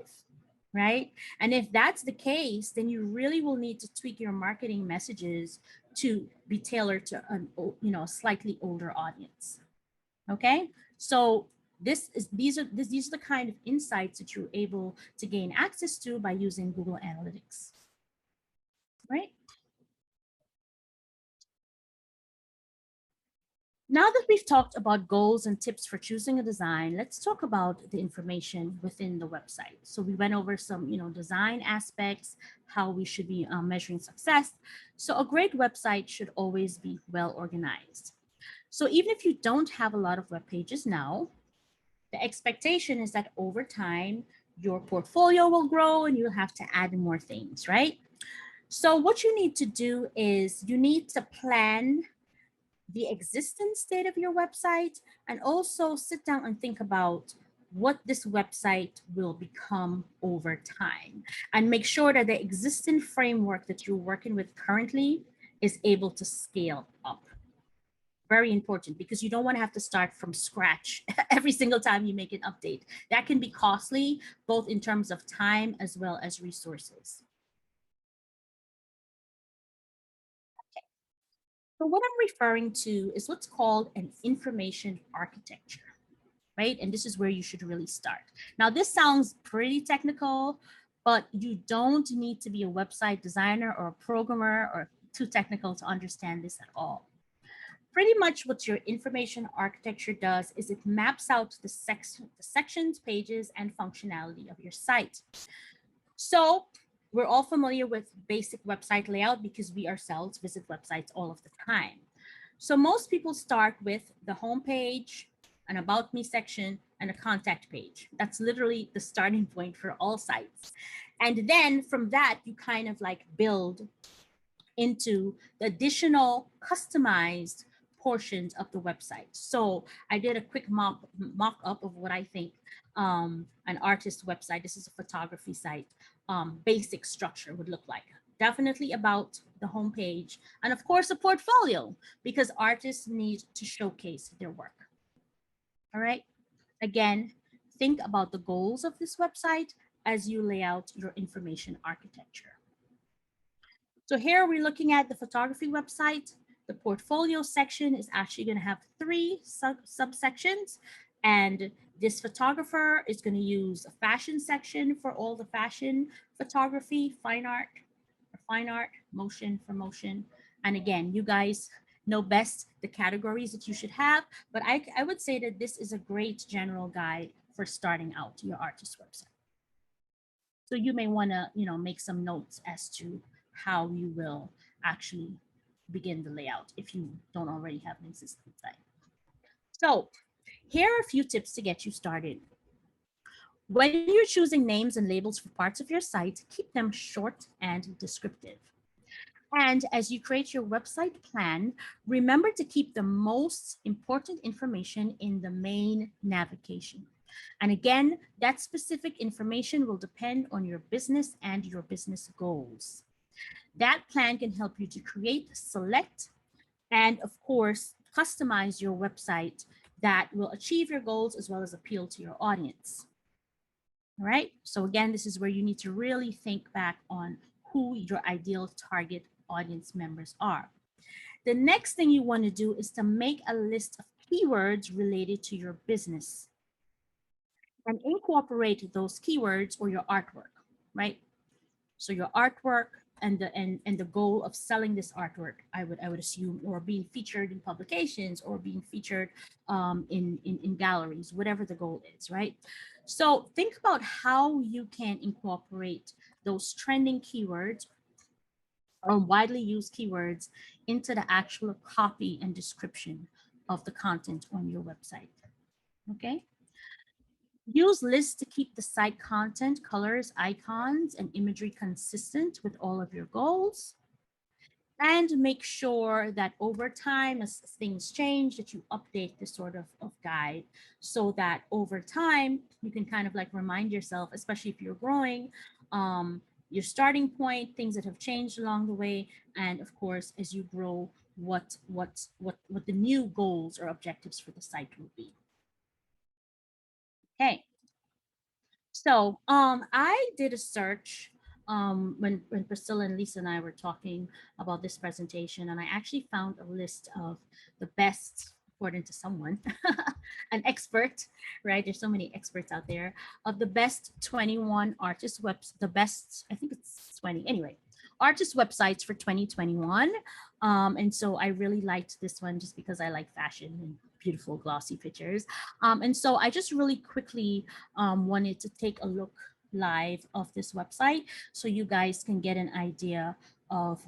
right? And if that's the case, then you really will need to tweak your marketing messages to be tailored to a slightly older audience. Okay, so these are the kind of insights that you're able to gain access to by using Google Analytics, right? Now that we've talked about goals and tips for choosing a design, let's talk about the information within the website. So we went over some, design aspects, how we should be measuring success. So a great website should always be well organized. So even if you don't have a lot of web pages now, the expectation is that over time, your portfolio will grow and you'll have to add more things, right? So what you need to do is you need to plan the existing state of your website and also sit down and think about what this website will become over time and make sure that the existing framework that you're working with currently is able to scale up. Very important, because you don't want to have to start from scratch every single time you make an update. That can be costly, both in terms of time as well as resources. So what I'm referring to is what's called an information architecture, right? And this is where you should really start. Now, this sounds pretty technical, but you don't need to be a website designer or a programmer or too technical to understand this at all. Pretty much what your information architecture does is it maps out the sections, pages, and functionality of your site. So we're all familiar with basic website layout because we ourselves visit websites all of the time. So most people start with the home page, an about me section, and a contact page. That's literally the starting point for all sites. And then from that, you kind of like build into the additional customized portions of the website. So I did a quick mock up of what I think an artist website, this is a photography site, basic structure would look like. Definitely about the homepage, and of course a portfolio, because artists need to showcase their work. All right, again, think about the goals of this website as you lay out your information architecture. So here we're looking at the photography website. The portfolio section is actually going to have 3 subsections, and this photographer is going to use a fashion section for all the fashion photography, fine art for fine art, motion for motion. And again, you guys know best the categories that you should have, but I would say that this is a great general guide for starting out your artist website. So you may want to, make some notes as to how you will actually begin the layout if you don't already have an existing site. So here are a few tips to get you started. When you're choosing names and labels for parts of your site, keep them short and descriptive. And as you create your website plan, remember to keep the most important information in the main navigation. And again, that specific information will depend on your business and your business goals. That plan can help you to create, select, and of course, customize your website that will achieve your goals as well as appeal to your audience. All right, so again, this is where you need to really think back on who your ideal target audience members are. The next thing you want to do is to make a list of keywords related to your business and incorporate those keywords or your artwork, right? So your artwork and the goal of selling this artwork, I would assume, or being featured in publications or being featured in galleries, whatever the goal is, right? So think about how you can incorporate those trending keywords or widely used keywords into the actual copy and description of the content on your website, okay? Use lists to keep the site content, colors, icons, and imagery consistent with all of your goals. And make sure that over time, as things change, that you update this sort of guide so that over time, you can kind of like remind yourself, especially if you're growing, your starting point, things that have changed along the way, and of course, as you grow, what the new goals or objectives for the site will be. Okay. So I did a search when Priscilla and Lisa and I were talking about this presentation, and I actually found a list of the best, according to someone, an expert, right? There's so many experts out there, of the best 21 artist webs, the best, I think it's 20, anyway, artist websites for 2021. And so I really liked this one just because I like fashion and beautiful glossy pictures. And so I just really quickly wanted to take a look live of this website so you guys can get an idea of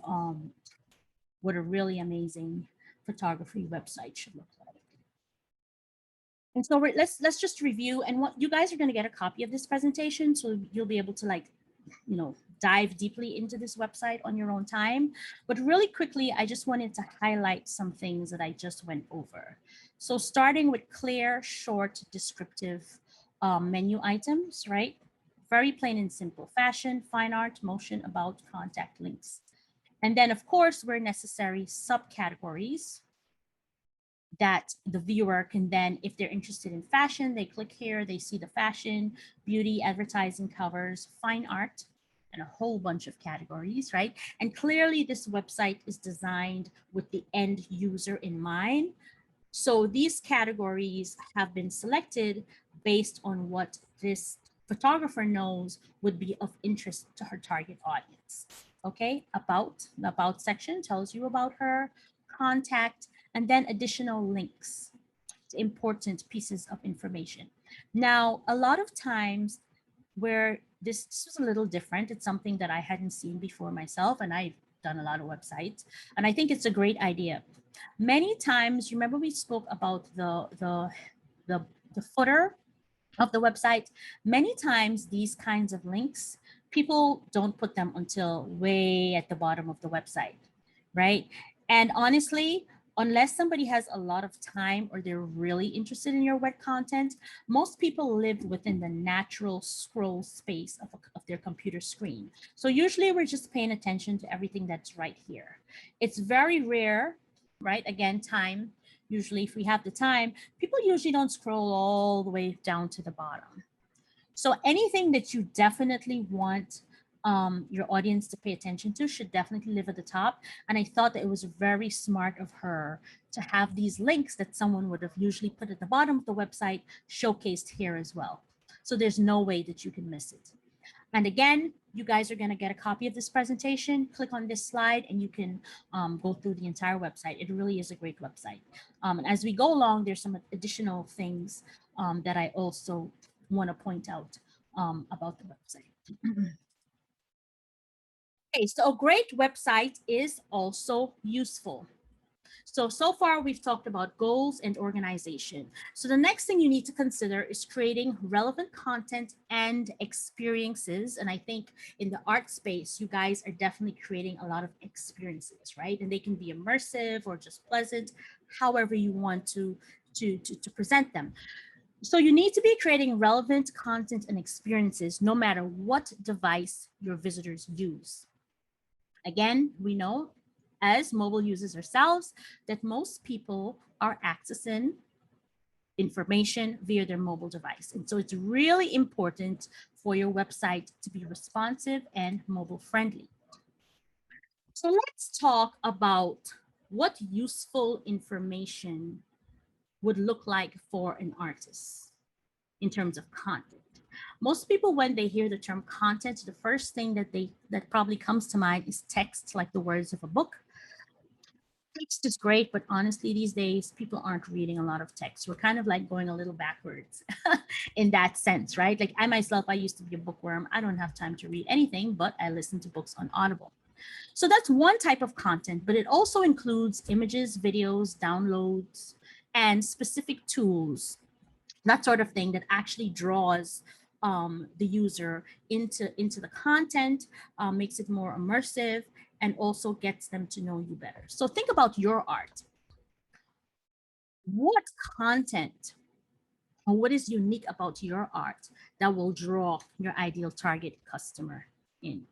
what a really amazing photography website should look like. And so let's just review, and what you guys are going to get a copy of this presentation, so you'll be able to, like, you know, dive deeply into this website on your own time. But really quickly, I just wanted to highlight some things that I just went over. So starting with clear, short, descriptive menu items, right? Very plain and simple: fashion, fine art, motion, about, contact, links. And then, of course, where necessary, subcategories that the viewer can then, if they're interested in fashion, they click here, they see the fashion, beauty, advertising, covers, fine art, and a whole bunch of categories, right? And clearly this website is designed with the end user in mind. So these categories have been selected based on what this photographer knows would be of interest to her target audience. Okay, the about section tells you about her, contact, and then additional links to important pieces of information. Now, a lot of times where this was a little different, it's something that I hadn't seen before myself, and I've done a lot of websites, and I think it's a great idea. Many times, remember we spoke about the footer of the website. Many times these kinds of links, people don't put them until way at the bottom of the website, right? And honestly, unless somebody has a lot of time or they're really interested in your web content, most people live within the natural scroll space of their computer screen. So usually we're just paying attention to everything that's right here. It's very rare, right? Again, time. Usually if we have the time, people usually don't scroll all the way down to the bottom. So anything that you definitely want your audience to pay attention to should definitely live at the top. And I thought that it was very smart of her to have these links that someone would have usually put at the bottom of the website showcased here as well. So there's no way that you can miss it. And again, you guys are going to get a copy of this presentation. Click on this slide and you can go through the entire website. It really is a great website. And as we go along, there's some additional things that I also want to point out about the website. Okay, so a great website is also useful. So far we've talked about goals and organization. So the next thing you need to consider is creating relevant content and experiences. And I think in the art space, you guys are definitely creating a lot of experiences, right? And they can be immersive or just pleasant, however you want to present them. So you need to be creating relevant content and experiences no matter what device your visitors use. Again, we know as mobile users ourselves that most people are accessing information via their mobile device. And so it's really important for your website to be responsive and mobile friendly. So let's talk about what useful information would look like for an artist in terms of content. Most people, when they hear the term content, the first thing that probably comes to mind is text, like the words of a book. Text is great, but honestly, these days, people aren't reading a lot of text. We're kind of like going a little backwards in that sense, right? Like I myself, I used to be a bookworm. I don't have time to read anything, but I listen to books on Audible. So that's one type of content, but it also includes images, videos, downloads, and specific tools, that sort of thing that actually draws the user into the content, makes it more immersive, and also gets them to know you better. So think about your art. What content or what is unique about your art that will draw your ideal target customer in?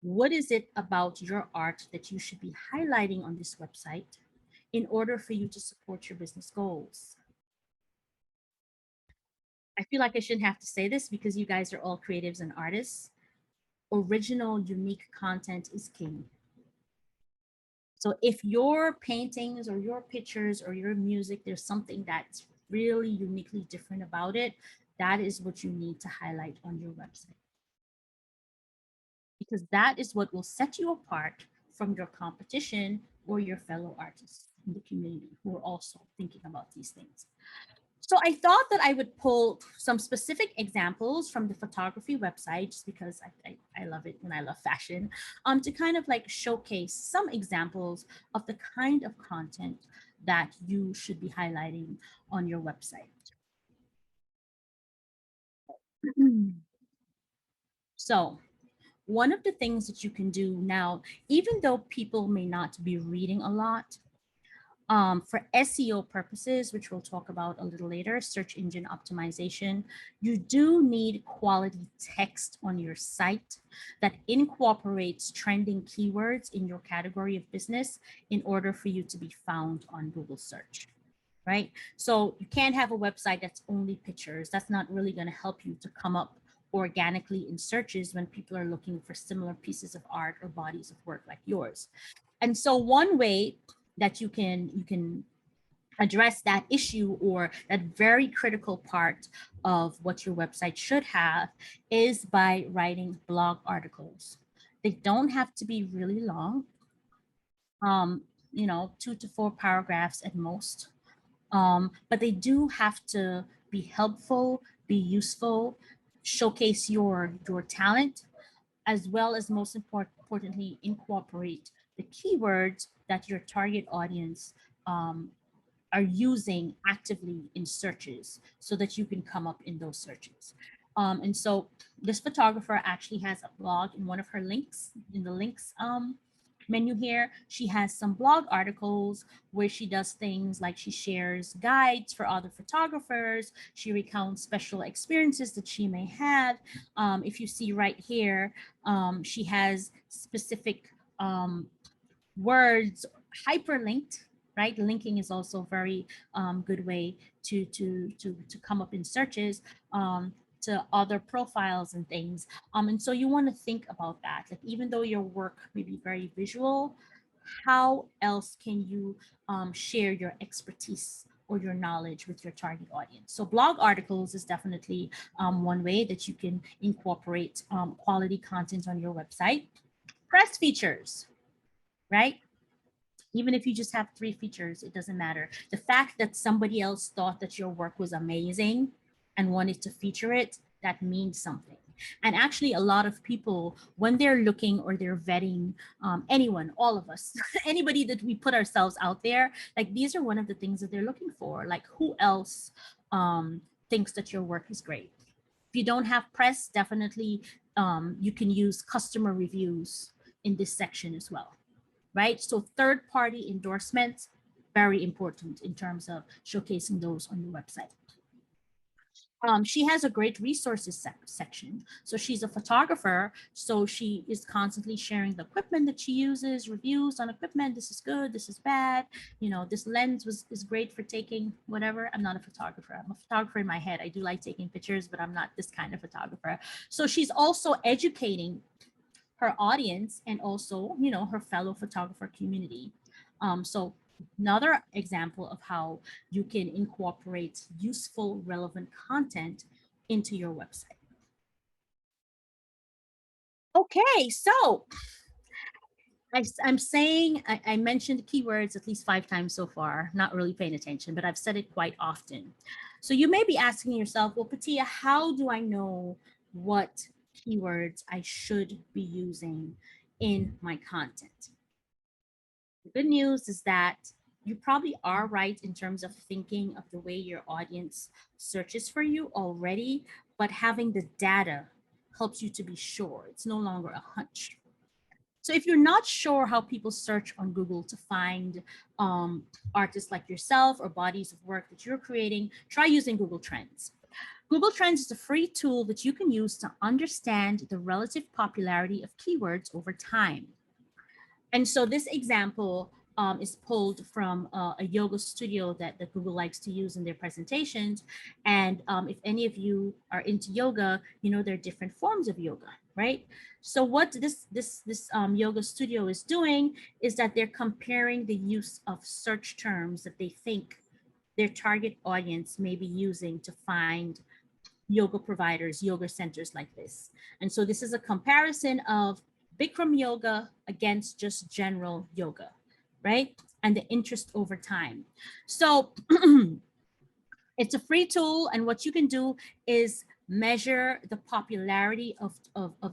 What is it about your art that you should be highlighting on this website in order for you to support your business goals? I feel like I shouldn't have to say this because you guys are all creatives and artists. Original, unique content is king. So if your paintings or your pictures or your music, there's something that's really uniquely different about it, that is what you need to highlight on your website. Because that is what will set you apart from your competition or your fellow artists in the community who are also thinking about these things. So I thought that I would pull some specific examples from the photography website, just because I love it and I love fashion, to kind of like showcase some examples of the kind of content that you should be highlighting on your website. So one of the things that you can do now, even though people may not be reading a lot, for SEO purposes, which we'll talk about a little later, search engine optimization, you do need quality text on your site that incorporates trending keywords in your category of business in order for you to be found on Google search, right? So you can't have a website that's only pictures. That's not really going to help you to come up organically in searches when people are looking for similar pieces of art or bodies of work like yours. And so one way that you can address that issue or that very critical part of what your website should have is by writing blog articles. They don't have to be really long, 2 to 4 paragraphs at most, but they do have to be helpful, be useful, showcase your talent, as well as most importantly, incorporate the keywords that your target audience are using actively in searches so that you can come up in those searches. And so this photographer actually has a blog in one of her links, in the links menu here. She has some blog articles where she does things like she shares guides for other photographers. She recounts special experiences that she may have. If you see right here, she has specific words hyperlinked, right? Linking is also a very good way to come up in searches to other profiles and things. And so you want to think about that. Like, even though your work may be very visual, how else can you share your expertise or your knowledge with your target audience? So blog articles is definitely one way that you can incorporate quality content on your website. Press features, right? Even if you just have 3 features, it doesn't matter. The fact that somebody else thought that your work was amazing and wanted to feature it, that means something. And actually, a lot of people, when they're looking or they're vetting anyone, all of us, anybody that we put ourselves out there, like, these are one of the things that they're looking for. Like, who else thinks that your work is great? If you don't have press, definitely you can use customer reviews in this section as well, right? So third-party endorsements, very important in terms of showcasing those on your website. She has a great resources section. So she's a photographer, so she is constantly sharing the equipment that she uses, reviews on equipment. This is good, this is bad. This lens is great for taking whatever. I'm not a photographer. I'm a photographer in my head. I do like taking pictures, but I'm not this kind of photographer. So she's also educating her audience and also, her fellow photographer community. So another example of how you can incorporate useful, relevant content into your website. Okay, so I'm saying, I mentioned keywords at least 5 times so far, not really paying attention, but I've said it quite often. So you may be asking yourself, well, Patia, how do I know what keywords I should be using in my content? The good news is that you probably are right in terms of thinking of the way your audience searches for you already, but having the data helps you to be sure. It's no longer a hunch. So if you're not sure how people search on Google to find artists like yourself or bodies of work that you're creating, try using Google Trends. Google Trends is a free tool that you can use to understand the relative popularity of keywords over time. And so this example is pulled from a yoga studio that Google likes to use in their presentations. And if any of you are into yoga, you know there are different forms of yoga, right? So what this yoga studio is doing is that they're comparing the use of search terms that they think their target audience may be using to find yoga providers, yoga centers like this. And so this is a comparison of Bikram yoga against just general yoga, right? And the interest over time. So it's a free tool, and what you can do is measure the popularity of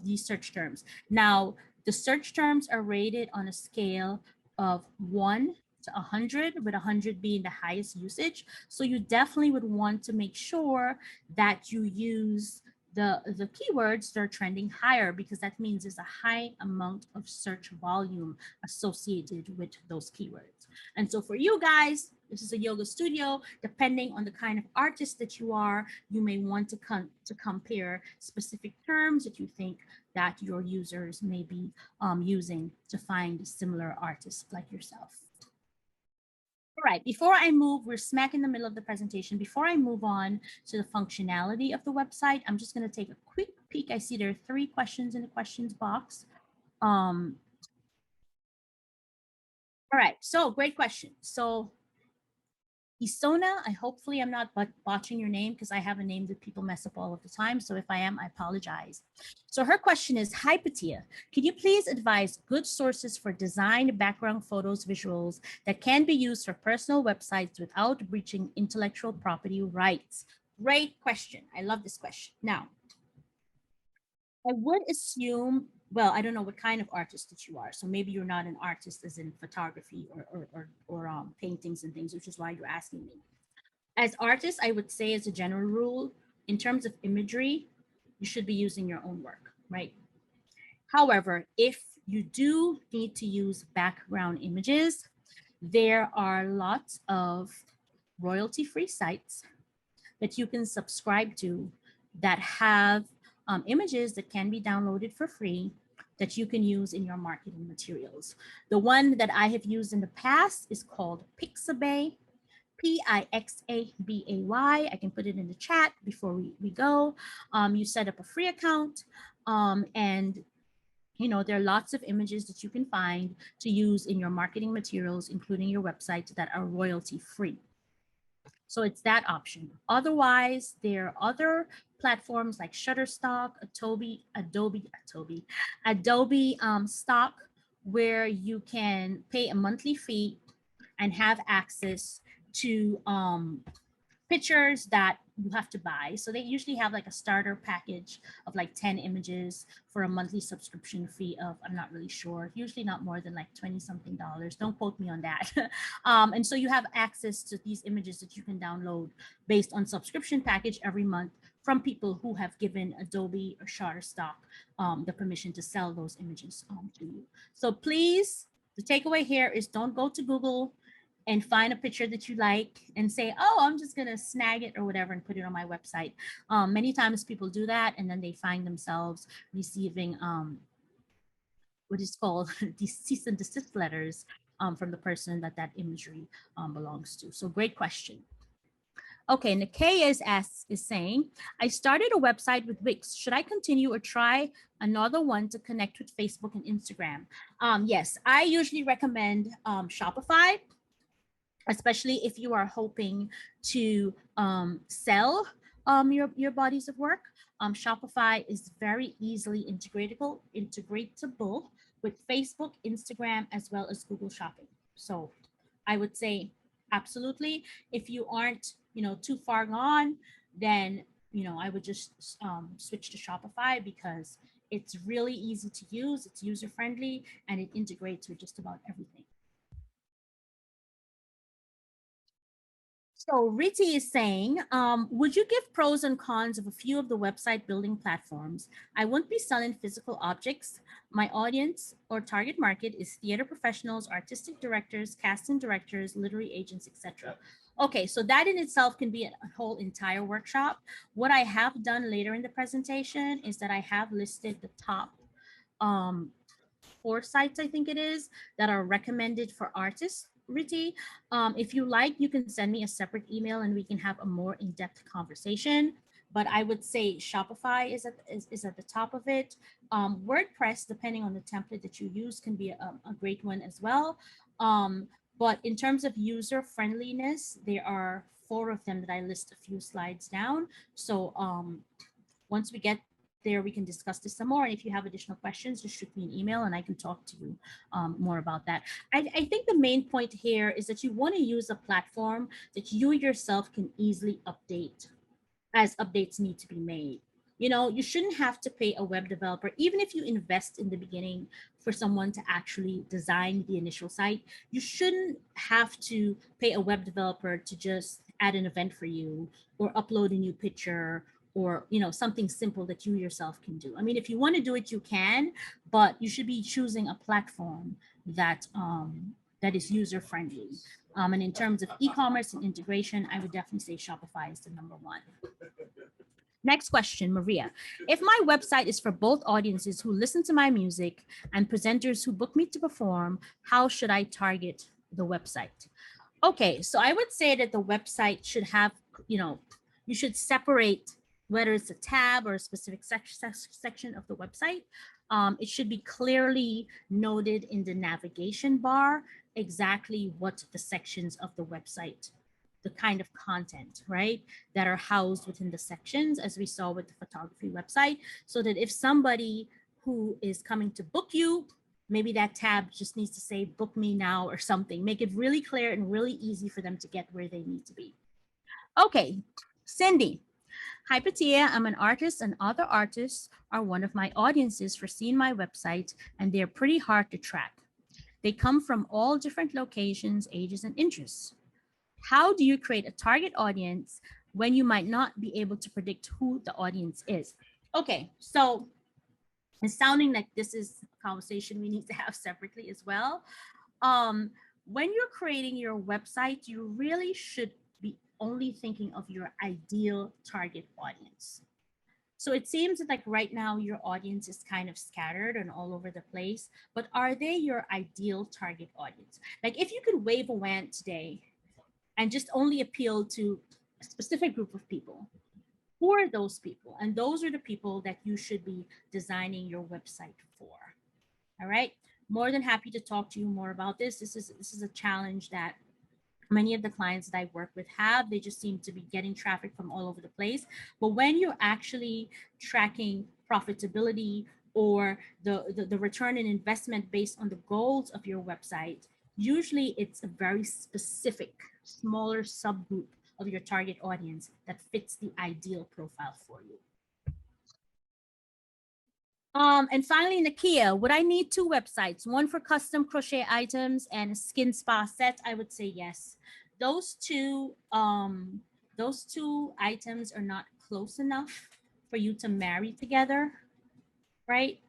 these search terms. Now, the search terms are rated on a scale of 1 to 100, with 100 being the highest usage. So you definitely would want to make sure that you use the keywords that are trending higher, because that means there's a high amount of search volume associated with those keywords. And so for you guys, this is a yoga studio. Depending on the kind of artist that you are, you may want to compare specific terms that you think that your users may be using to find similar artists like yourself. All right, before I move, we're smack in the middle of the presentation. Before I move on to the functionality of the website, I'm just going to take a quick peek. I see there are 3 questions in the questions box. All right, so great question. So Isona, hopefully I'm not botching your name, because I have a name that people mess up all of the time. So if I am, I apologize. So her question is, hi Patia, could you please advise good sources for design, background photos, visuals that can be used for personal websites without breaching intellectual property rights? Great question. I love this question. Now, I would assume, well, I don't know what kind of artist that you are. So maybe you're not an artist as in photography or paintings and things, which is why you're asking me. As artists, I would say as a general rule, in terms of imagery, you should be using your own work, right? However, if you do need to use background images, there are lots of royalty-free sites that you can subscribe to that have images that can be downloaded for free that you can use in your marketing materials. The one that I have used in the past is called Pixabay, Pixabay. I can put it in the chat before we go. You set up a free account, and you know, there are lots of images that you can find to use in your marketing materials, including your website, that are royalty free. So it's that option. Otherwise, there are other platforms like Shutterstock, Adobe Stock, where you can pay a monthly fee and have access to pictures that you have to buy. So they usually have like a starter package of like 10 images for a monthly subscription fee of, I'm not really sure, usually not more than like 20 something dollars. Don't quote me on that. And so you have access to these images that you can download based on subscription package every month from people who have given Adobe or Shutterstock the permission to sell those images to you. So please, the takeaway here is don't go to Google and find a picture that you like and say, oh, I'm just gonna snag it or whatever and put it on my website. Many times people do that and then they find themselves receiving what is called these cease and desist letters from the person that that imagery belongs to. So great question. Okay, Nikay is saying, I started a website with Wix. Should I continue or try another one to connect with Facebook and Instagram? Yes, I usually recommend Shopify, especially if you are hoping to sell your bodies of work. Shopify is very easily integratable with Facebook, Instagram, as well as Google Shopping. So I would say absolutely. If you aren't, too far gone, then, I would just switch to Shopify because it's really easy to use, it's user-friendly, and it integrates with just about everything. So Riti is saying, would you give pros and cons of a few of the website building platforms? I won't be selling physical objects. My audience or target market is theater professionals, artistic directors, casting directors, literary agents, etc. Okay, so that in itself can be a whole entire workshop. What I have done later in the presentation is that I have listed the top 4 sites, I think it is, that are recommended for artists, Riti. If you like, you can send me a separate email and we can have a more in-depth conversation. But I would say Shopify is at the top of it. WordPress, depending on the template that you use, can be a great one as well. But in terms of user friendliness, there are 4 of them that I list a few slides down. So once we get there, we can discuss this some more. And if you have additional questions, just shoot me an email and I can talk to you more about that. I think the main point here is that you want to use a platform that you yourself can easily update as updates need to be made. You know, you shouldn't have to pay a web developer, even if you invest in the beginning for someone to actually design the initial site. You shouldn't have to pay a web developer to just add an event for you or upload a new picture or, you know, something simple that you yourself can do. I mean, if you want to do it, you can, but you should be choosing a platform that that is user friendly. And in terms of e-commerce and integration, I would definitely say Shopify is the #1. Next question, Maria. If my website is for both audiences who listen to my music and presenters who book me to perform, how should I target the website? Okay, so I would say that the website should have, you know, you should separate whether it's a tab or a specific section of the website. It should be clearly noted in the navigation bar exactly what the sections of the website, the kind of content, right, that are housed within the sections, as we saw with the photography website, so that if somebody who is coming to book you, maybe that tab just needs to say book me now or something. Make it really clear and really easy for them to get where they need to be. Okay, Cindy. Hi, Patia. I'm an artist and other artists are one of my audiences for seeing my website, and they're pretty hard to track. They come from all different locations, ages, and interests. How do you create a target audience when you might not be able to predict who the audience is? Okay, so it's sounding like this is a conversation we need to have separately as well. When you're creating your website, you really should be only thinking of your ideal target audience. So it seems like right now your audience is kind of scattered and all over the place, but are they your ideal target audience? Like if you could wave a wand today and just only appeal to a specific group of people, who are those people? And those are the people that you should be designing your website for. All right. More than happy to talk to you more about this. This is a challenge that many of the clients that I work with have. They just seem to be getting traffic from all over the place. But when you're actually tracking profitability or the return in investment based on the goals of your website, usually it's a very specific, smaller subgroup of your target audience that fits the ideal profile for you. And finally, Nakia, would I need 2 websites, one for custom crochet items and a skin spa set? I would say yes. Those two items are not close enough for you to marry together, right?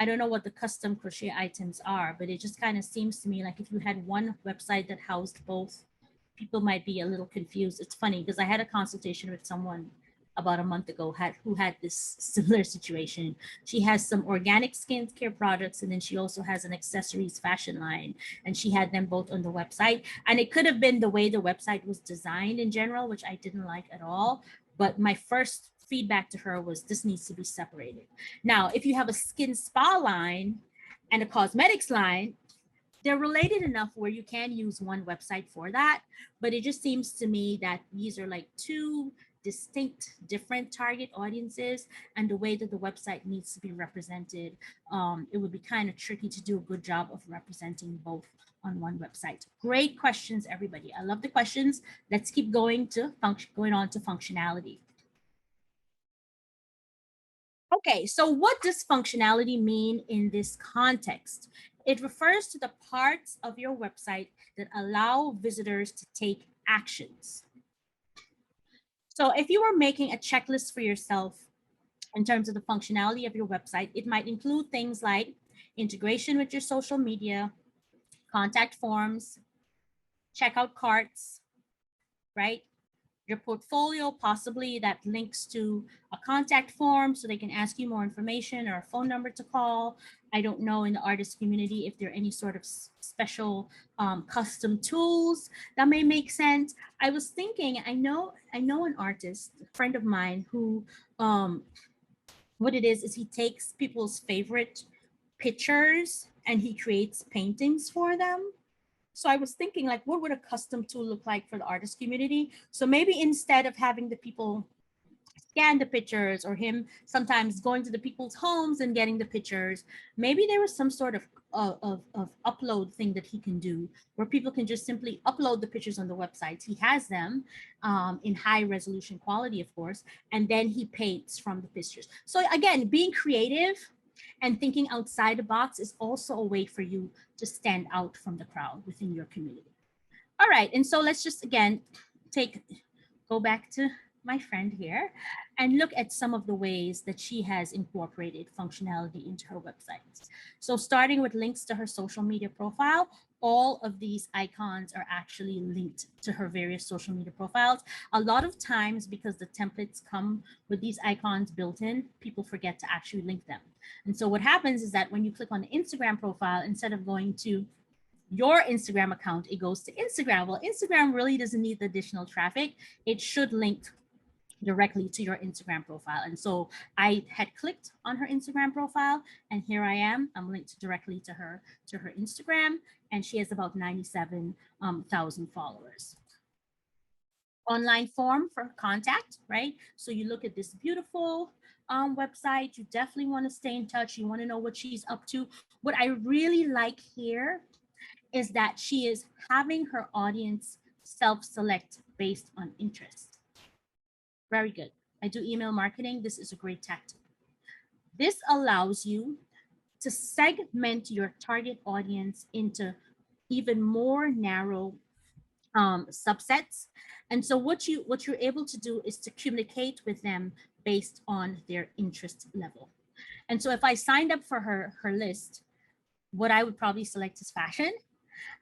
I don't know what the custom crochet items are, but it just kind of seems to me like if you had one website that housed both, people might be a little confused. It's funny because I had a consultation with someone about a month ago who had this similar situation. She has some organic skincare products and then she also has an accessories fashion line, and she had them both on the website. And it could have been the way the website was designed in general, which I didn't like at all. But my first feedback to her was this needs to be separated. Now, if you have a skin spa line and a cosmetics line, they're related enough where you can use one website for that. But it just seems to me that these are like 2 distinct, different target audiences, and the way that the website needs to be represented, it would be kind of tricky to do a good job of representing both on one website. Great questions, everybody. I love the questions. Let's keep going on to functionality. Okay, so what does functionality mean in this context? It refers to the parts of your website that allow visitors to take actions. So if you were making a checklist for yourself in terms of the functionality of your website, it might include things like integration with your social media, contact forms, checkout carts, right? your portfolio, possibly that links to a contact form so they can ask you more information or a phone number to call. I don't know in the artist community if there are any sort of special custom tools that may make sense. I was thinking, I know an artist, a friend of mine, who what it is he takes people's favorite pictures and he creates paintings for them. So I was thinking, like, what would a custom tool look like for the artist community? So maybe instead of having the people scan the pictures or him sometimes going to the people's homes and getting the pictures, maybe there was some sort of upload thing that he can do where people can just simply upload the pictures on the website. He has them in high resolution quality, of course, and then he paints from the pictures. So again, being creative and thinking outside the box is also a way for you to stand out from the crowd within your community. All right, and so let's just again go back to my friend here and look at some of the ways that she has incorporated functionality into her websites. So starting with links to her social media profile, all of these icons are actually linked to her various social media profiles. A lot of times, because the templates come with these icons built in, people forget to actually link them. And so what happens is that when you click on the Instagram profile, instead of going to your Instagram account, it goes to Instagram. Well, Instagram really doesn't need the additional traffic. It should link directly to your Instagram profile. And so I had clicked on her Instagram profile, and here I am. I'm linked directly to her Instagram, and she has about 97,000 followers. Online form for contact, right? So you look at this beautiful website. You definitely want to stay in touch. You want to know what she's up to. What I really like here is that she is having her audience self-select based on interest. Very good. I do email marketing. This is a great tactic. This allows you to segment your target audience into even more narrow subsets. And so what you're able to do is to communicate with them based on their interest level. And so if I signed up for her list, what I would probably select is fashion.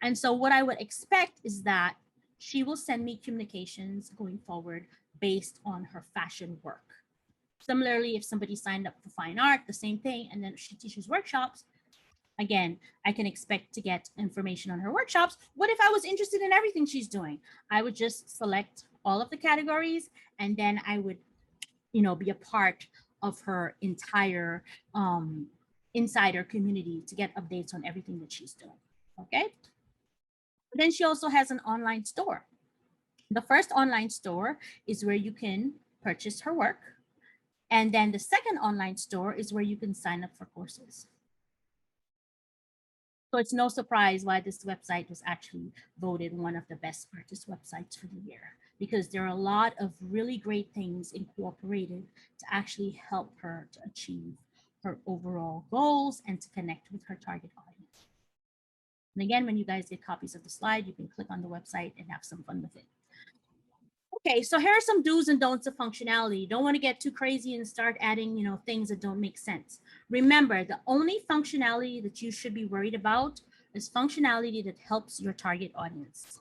And so what I would expect is that she will send me communications going forward based on her fashion work. Similarly, if somebody signed up for fine art, the same thing, and then she teaches workshops, again, I can expect to get information on her workshops. What if I was interested in everything she's doing? I would just select all of the categories, and then I would, be a part of her entire insider community to get updates on everything that she's doing. Okay. Then she also has an online store. The first online store is where you can purchase her work. And then the second online store is where you can sign up for courses. So it's no surprise why this website was actually voted one of the best artist websites for the year, because there are a lot of really great things incorporated to actually help her to achieve her overall goals and to connect with her target audience. And again, when you guys get copies of the slide, you can click on the website and have some fun with it. Okay, so here are some do's and don'ts of functionality. You don't want to get too crazy and start adding, things that don't make sense. Remember, the only functionality that you should be worried about is functionality that helps your target audience.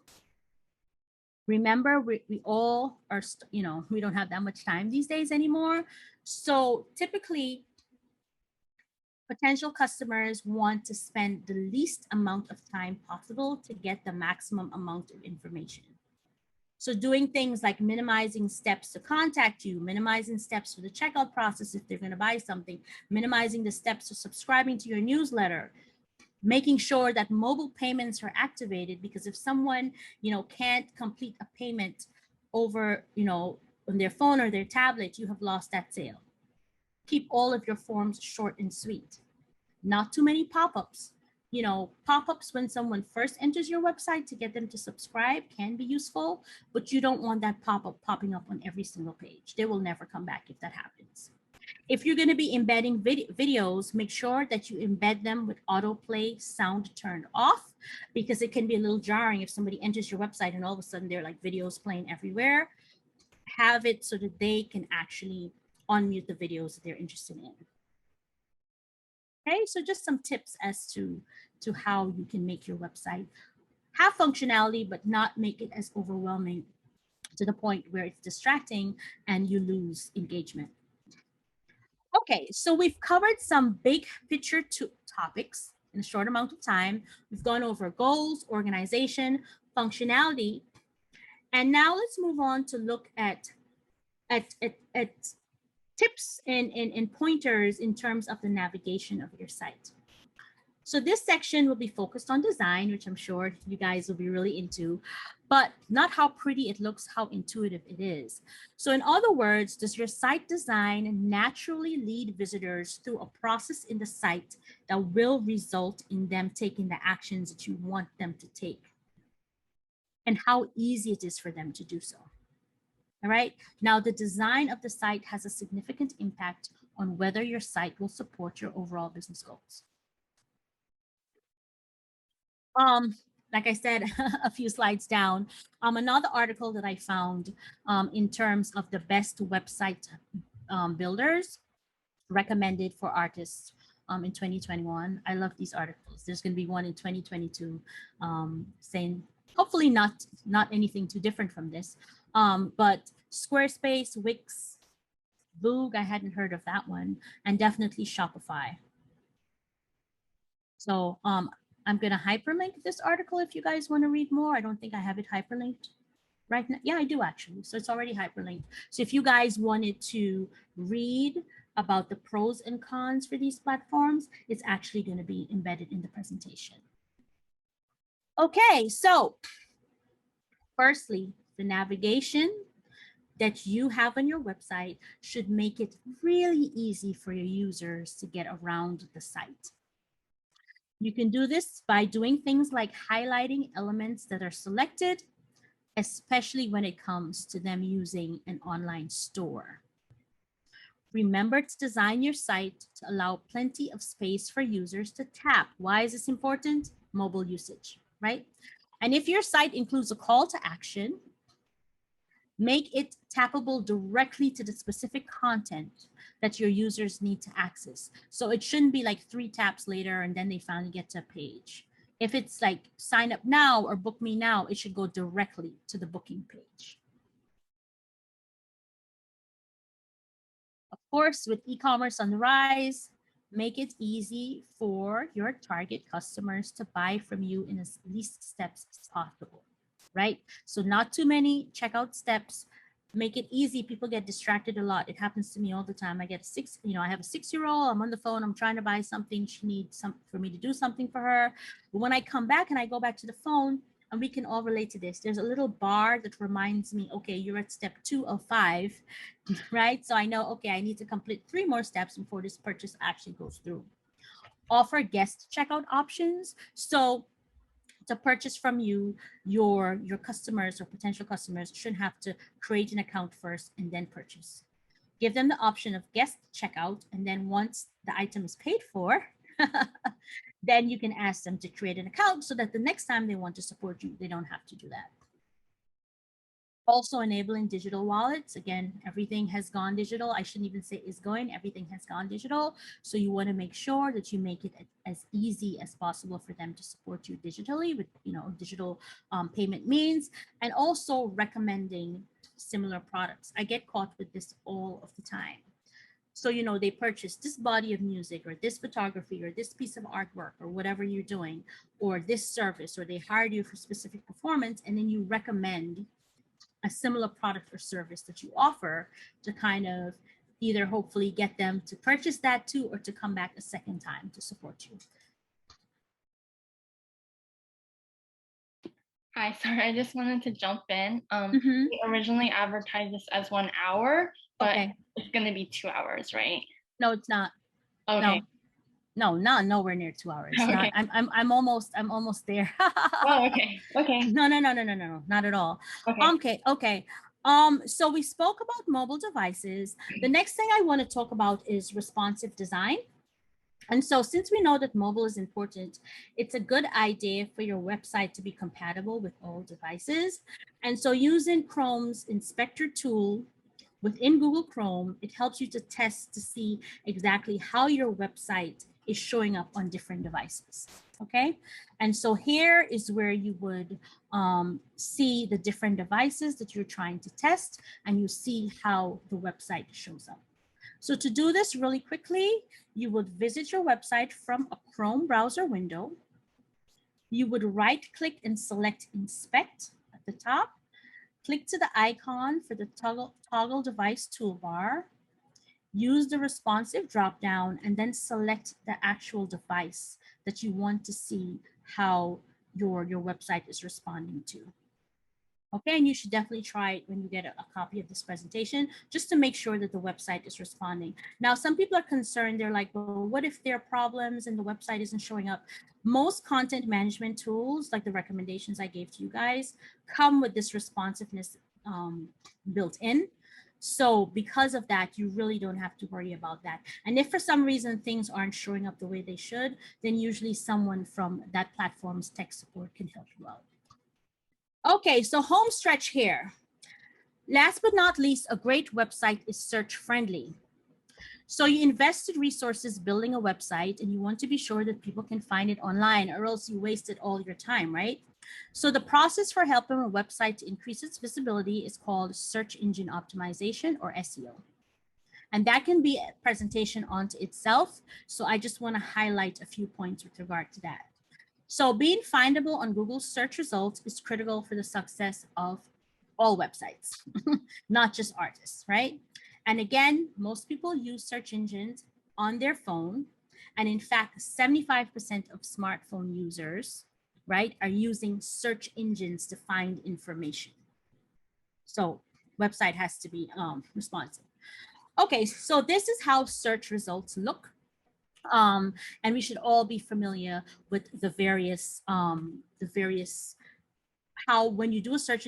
Remember, we all are, we don't have that much time these days anymore. So typically, potential customers want to spend the least amount of time possible to get the maximum amount of information. So doing things like minimizing steps to contact you, minimizing steps for the checkout process if they're going to buy something, minimizing the steps to subscribing to your newsletter, making sure that mobile payments are activated, because if someone, can't complete a payment over, on their phone or their tablet, you have lost that sale. Keep all of your forms short and sweet. Not too many pop-ups. Pop-ups when someone first enters your website to get them to subscribe can be useful, but you don't want that pop-up popping up on every single page. They will never come back if that happens. If you're going to be embedding videos, make sure that you embed them with autoplay sound turned off, because it can be a little jarring if somebody enters your website and all of a sudden they're like videos playing everywhere. Have it so that they can actually unmute the videos that they're interested in. Okay, so just some tips as to how you can make your website have functionality, but not make it as overwhelming to the point where it's distracting and you lose engagement. Okay, so we've covered some big picture topics in a short amount of time. We've gone over goals, organization, functionality, and now let's move on to look at tips and pointers in terms of the navigation of your site. So this section will be focused on design, which I'm sure you guys will be really into, but not how pretty it looks, how intuitive it is. So in other words, does your site design naturally lead visitors through a process in the site that will result in them taking the actions that you want them to take? And how easy it is for them to do so. All right. Now, the design of the site has a significant impact on whether your site will support your overall business goals. Like I said, a few slides down, another article that I found in terms of the best website builders recommended for artists in 2021. I love these articles. There's going to be one in 2022 saying, hopefully not anything too different from this, but Squarespace, Wix, Vogue, I hadn't heard of that one, and definitely Shopify. So I'm going to hyperlink this article if you guys want to read more. I don't think I have it hyperlinked right now. Yeah, I do actually. So it's already hyperlinked. So if you guys wanted to read about the pros and cons for these platforms, it's actually going to be embedded in the presentation. Okay, so firstly, the navigation that you have on your website should make it really easy for your users to get around the site. You can do this by doing things like highlighting elements that are selected, especially when it comes to them using an online store. Remember to design your site to allow plenty of space for users to tap. Why is this important? Mobile usage, right? And if your site includes a call to action, make it tappable directly to the specific content that your users need to access. So it shouldn't be like 3 taps later and then they finally get to a page. If it's like sign up now or book me now, it should go directly to the booking page. Of course, with e-commerce on the rise, make it easy for your target customers to buy from you in as least steps as possible, right? So not too many checkout steps. Make it easy. People get distracted a lot. It happens to me all the time. I have a 6-year-old. I'm on the phone. I'm trying to buy something. She needs for me to do something for her. But when I come back and I go back to the phone, and we can all relate to this, there's a little bar that reminds me, okay, you're at step 2 of 5, right? So I know, okay, I need to complete 3 more steps before this purchase actually goes through. Offer guest checkout options. So to purchase from you, your customers or potential customers shouldn't have to create an account first and then purchase. Give them the option of guest checkout, and then once the item is paid for, then you can ask them to create an account so that the next time they want to support you, they don't have to do that. Also enabling digital wallets. Again, everything has gone digital. I shouldn't even say is going, everything has gone digital. So you want to make sure that you make it as easy as possible for them to support you digitally with, digital payment means, and also recommending similar products. I get caught with this all of the time. So, they purchase this body of music or this photography or this piece of artwork or whatever you're doing, or this service, or they hired you for specific performance, and then you recommend a similar product or service that you offer to kind of either hopefully get them to purchase that too, or to come back a second time to support you. Hi, sorry, I just wanted to jump in. We originally advertised this as 1 hour, but it's going to be 2 hours, right? No, it's not. Okay. No, not nowhere near 2 hours. Okay. I'm almost there. Oh, okay. Okay. No, not at all. Okay. So we spoke about mobile devices. The next thing I want to talk about is responsive design. And so since we know that mobile is important, it's a good idea for your website to be compatible with all devices. And so using Chrome's inspector tool within Google Chrome, it helps you to test to see exactly how your website is showing up on different devices. Okay, and so here is where you would see the different devices that you're trying to test, and you see how the website shows up. So to do this really quickly, you would visit your website from a Chrome browser window. You would right click and select inspect at the top. Click to the icon for the toggle device toolbar. Use the responsive dropdown and then select the actual device that you want to see how your website is responding to. Okay, and you should definitely try it when you get a copy of this presentation, just to make sure that the website is responding. Now, some people are concerned. They're like, well, what if there are problems and the website isn't showing up? Most content management tools, like the recommendations I gave to you guys, come with this responsiveness built in. So because of that, you really don't have to worry about that. And if for some reason things aren't showing up the way they should, then usually someone from that platform's tech support can help you out. Okay, so home stretch here. Last but not least, a great website is search friendly. So you invested resources building a website and you want to be sure that people can find it online, or else you wasted all your time, right? So the process for helping a website to increase its visibility is called search engine optimization, or SEO. And that can be a presentation onto itself. So I just want to highlight a few points with regard to that. So being findable on Google's search results is critical for the success of all websites, not just artists, right? And again, most people use search engines on their phone. And in fact, 75% of smartphone users, right, are using search engines to find information. So website has to be responsive. Okay, so this is how search results look. And we should all be familiar with the various how when you do a search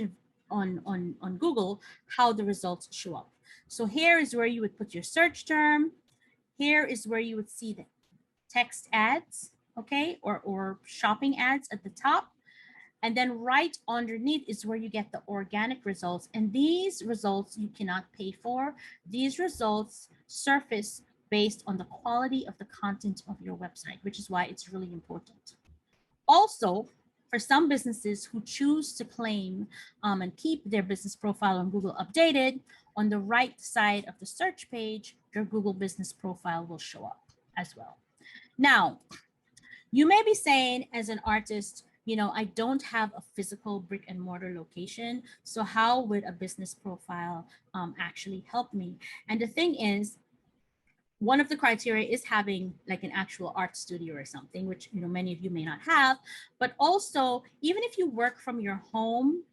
on Google, how the results show up. So here is where you would put your search term. Here is where you would see the text ads, okay, or shopping ads at the top. And then right underneath is where you get the organic results. And these results you cannot pay for. These results surface based on the quality of the content of your website, which is why it's really important. Also, for some businesses who choose to claim and keep their business profile on Google updated, on the right side of the search page, your Google business profile will show up as well. Now, you may be saying as an artist, you know, I don't have a physical brick and mortar location. So how would a business profile actually help me? And the thing is, one of the criteria is having like an actual art studio or something, which, you know, many of you may not have. But also, even if you work from your home,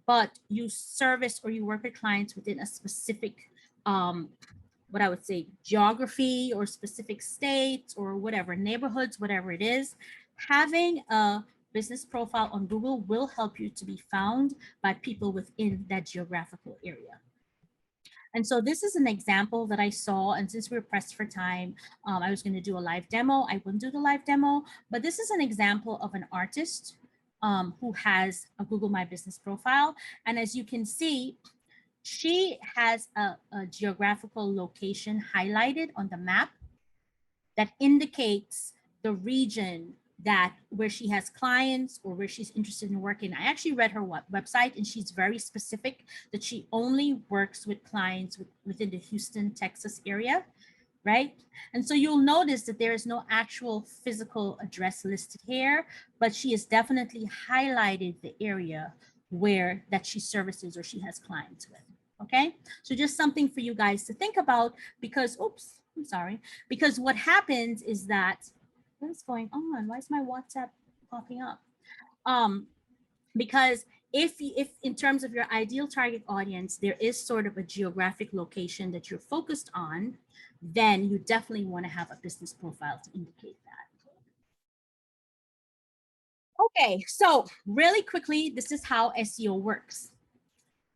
but you service or you work with clients within a specific what I would say geography or specific states or whatever, neighborhoods, whatever it is, having a business profile on Google will help you to be found by people within that geographical area. And so this is an example that I saw, and since we were pressed for time, I was going to do a live demo. I wouldn't do the live demo, but this is an example of an artist who has a Google My Business profile. And as you can see, she has a geographical location highlighted on the map that indicates the region that where she has clients or where she's interested in working. I actually read her website, and she's very specific that she only works with clients within the Houston, Texas area, right? And so you'll notice that there is no actual physical address listed here, but she has definitely highlighted the area where that she services or she has clients with. Okay, so just something for you guys to think about, because oops, I'm sorry, because what happens is that what is going on? Why is my WhatsApp popping up? Because if in terms of your ideal target audience, there is sort of a geographic location that you're focused on, then you definitely want to have a business profile to indicate that. Okay, so really quickly, this is how SEO works.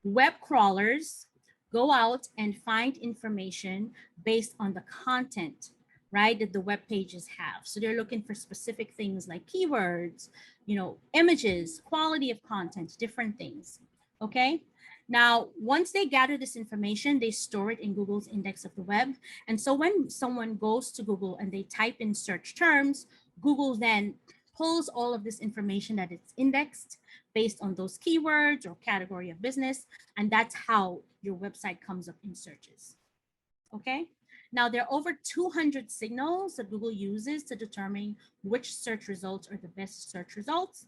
Web crawlers go out and find information based on the content, right, that the web pages have. So they're looking for specific things like keywords, you know, images, quality of content, different things. Okay. Now, once they gather this information, they store it in Google's index of the web. And so when someone goes to Google and they type in search terms, Google then pulls all of this information that it's indexed based on those keywords or category of business. And that's how your website comes up in searches. Okay. Now, there are over 200 signals that Google uses to determine which search results are the best search results.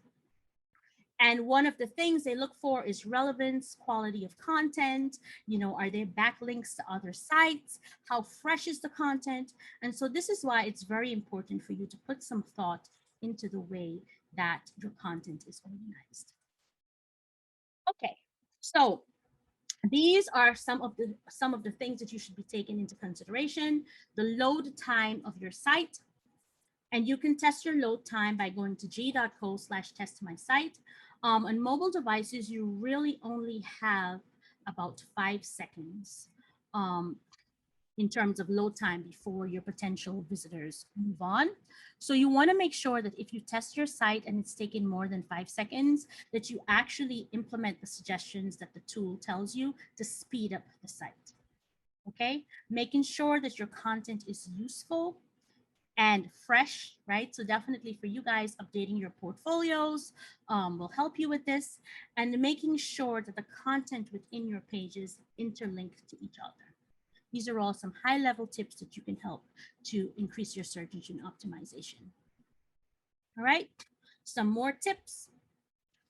And one of the things they look for is relevance, quality of content, are there backlinks to other sites? How fresh is the content? And so this is why it's very important for you to put some thought into the way that your content is organized. Okay, so these are some of the things that you should be taking into consideration. The load time of your site. And you can test your load time by going to g.co/testmysite. On mobile devices, you really only have about 5 seconds in terms of load time before your potential visitors move on. So you want to make sure that if you test your site and it's taken more than 5 seconds, that you actually implement the suggestions that the tool tells you to speed up the site. Okay, making sure that your content is useful and fresh, right? So definitely for you guys, updating your portfolios will help you with this, and making sure that the content within your pages interlink to each other. These are all some high-level tips that you can help to increase your search engine optimization. All right, some more tips.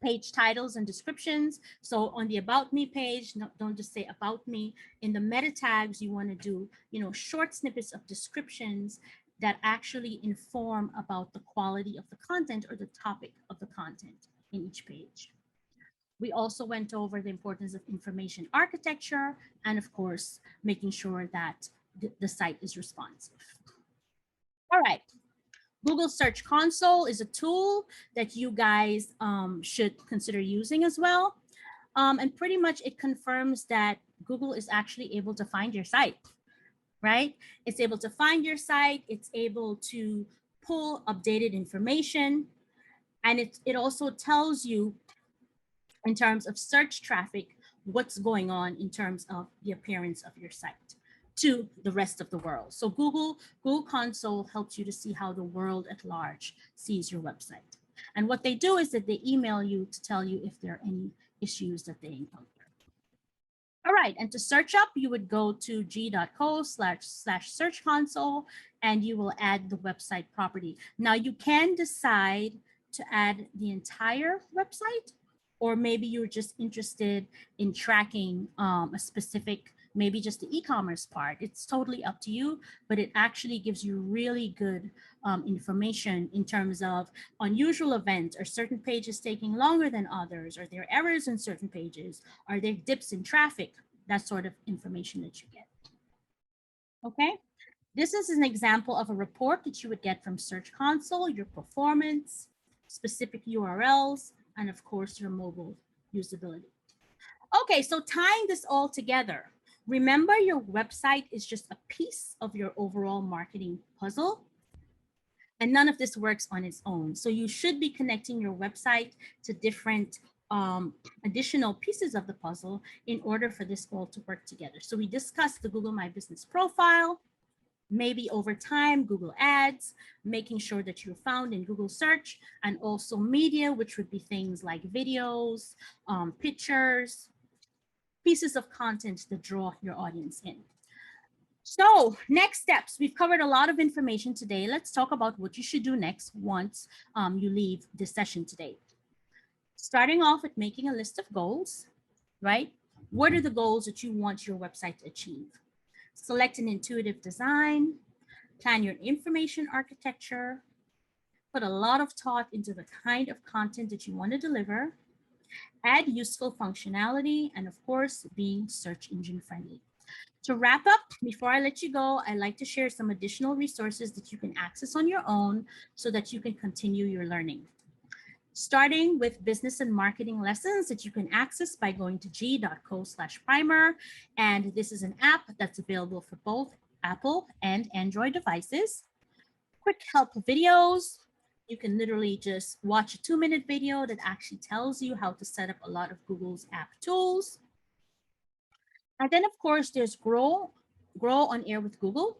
Page titles and descriptions. So on the About Me page, don't just say About Me. In the meta tags, you want to do, short snippets of descriptions that actually inform about the quality of the content or the topic of the content in each page. We also went over the importance of information architecture and, of course, making sure that the site is responsive. All right. Google Search Console is a tool that you guys should consider using as well. And pretty much it confirms that Google is actually able to find your site, right? It's able to find your site. It's able to pull updated information. And it also tells you in terms of search traffic, what's going on in terms of the appearance of your site to the rest of the world. So Google Console helps you to see how the world at large sees your website. And what they do is that they email you to tell you if there are any issues that they encounter. All right, and to search up, you would go to g.co/search console and you will add the website property. Now you can decide to add the entire website, or maybe you're just interested in tracking a specific, maybe just the e-commerce part. It's totally up to you, but it actually gives you really good information in terms of unusual events. Are certain pages taking longer than others? Are there errors in certain pages? Are there dips in traffic? That sort of information that you get. Okay, this is an example of a report that you would get from Search Console, your performance, specific URLs, and of course your mobile usability. Okay, so tying this all together, remember your website is just a piece of your overall marketing puzzle, and none of this works on its own. So you should be connecting your website to different additional pieces of the puzzle in order for this all to work together. So we discussed the Google My Business profile, maybe over time, Google Ads, making sure that you're found in Google search, and also media, which would be things like videos, pictures, pieces of content that draw your audience in. So next steps, we've covered a lot of information today. Let's talk about what you should do next once you leave this session today. Starting off with making a list of goals, right? What are the goals that you want your website to achieve? Select an intuitive design, plan your information architecture, put a lot of thought into the kind of content that you want to deliver, add useful functionality, and of course, being search engine friendly. To wrap up, before I let you go, I'd like to share some additional resources that you can access on your own so that you can continue your learning. Starting with business and marketing lessons that you can access by going to g.co/primer. And this is an app that's available for both Apple and Android devices. Quick help videos. You can literally just watch a 2-minute video that actually tells you how to set up a lot of Google's app tools. And then of course there's Grow on Air with Google.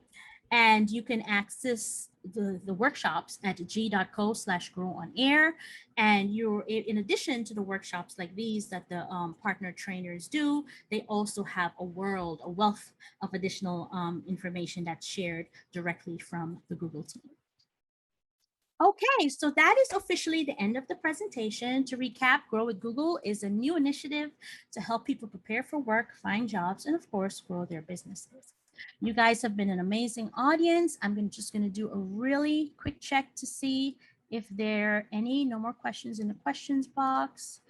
And you can access the workshops at g.co/grow-on-air. And you're, in addition to the workshops like these that the partner trainers do, they also have a wealth of additional information that's shared directly from the Google team. Okay, so that is officially the end of the presentation. To recap, Grow with Google is a new initiative to help people prepare for work, find jobs, and of course, grow their businesses. You guys have been an amazing audience. I'm just going to do a really quick check to see if there are no more questions in the questions box.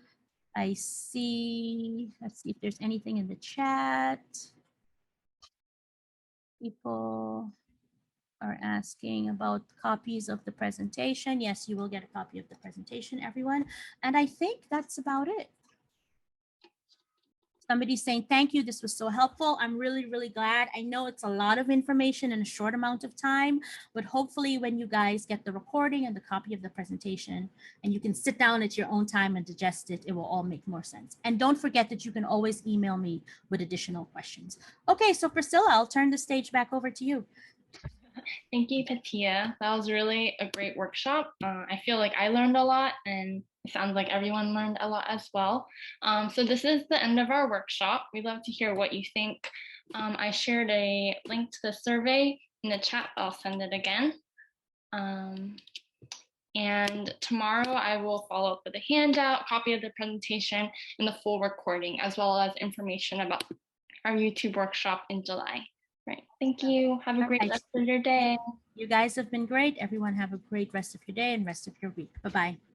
I see, let's see if there's anything in the chat. People are asking about copies of the presentation. Yes, you will get a copy of the presentation, everyone. And I think that's about it. Somebody's saying, thank you, this was so helpful. I'm really, really glad. I know it's a lot of information in a short amount of time, but hopefully when you guys get the recording and the copy of the presentation and you can sit down at your own time and digest it, it will all make more sense. And don't forget that you can always email me with additional questions. Okay, so Priscilla, I'll turn the stage back over to you. Thank you, Patia. That was really a great workshop. I feel like I learned a lot, and it sounds like everyone learned a lot as well. So this is the end of our workshop. We'd love to hear what you think. I shared a link to the survey in the chat. I'll send it again. And tomorrow I will follow up with a handout, copy of the presentation, and the full recording, as well as information about our YouTube workshop in July. Right. Thank you. Have a great rest of your day. You guys have been great. Everyone have a great rest of your day and rest of your week. Bye-bye.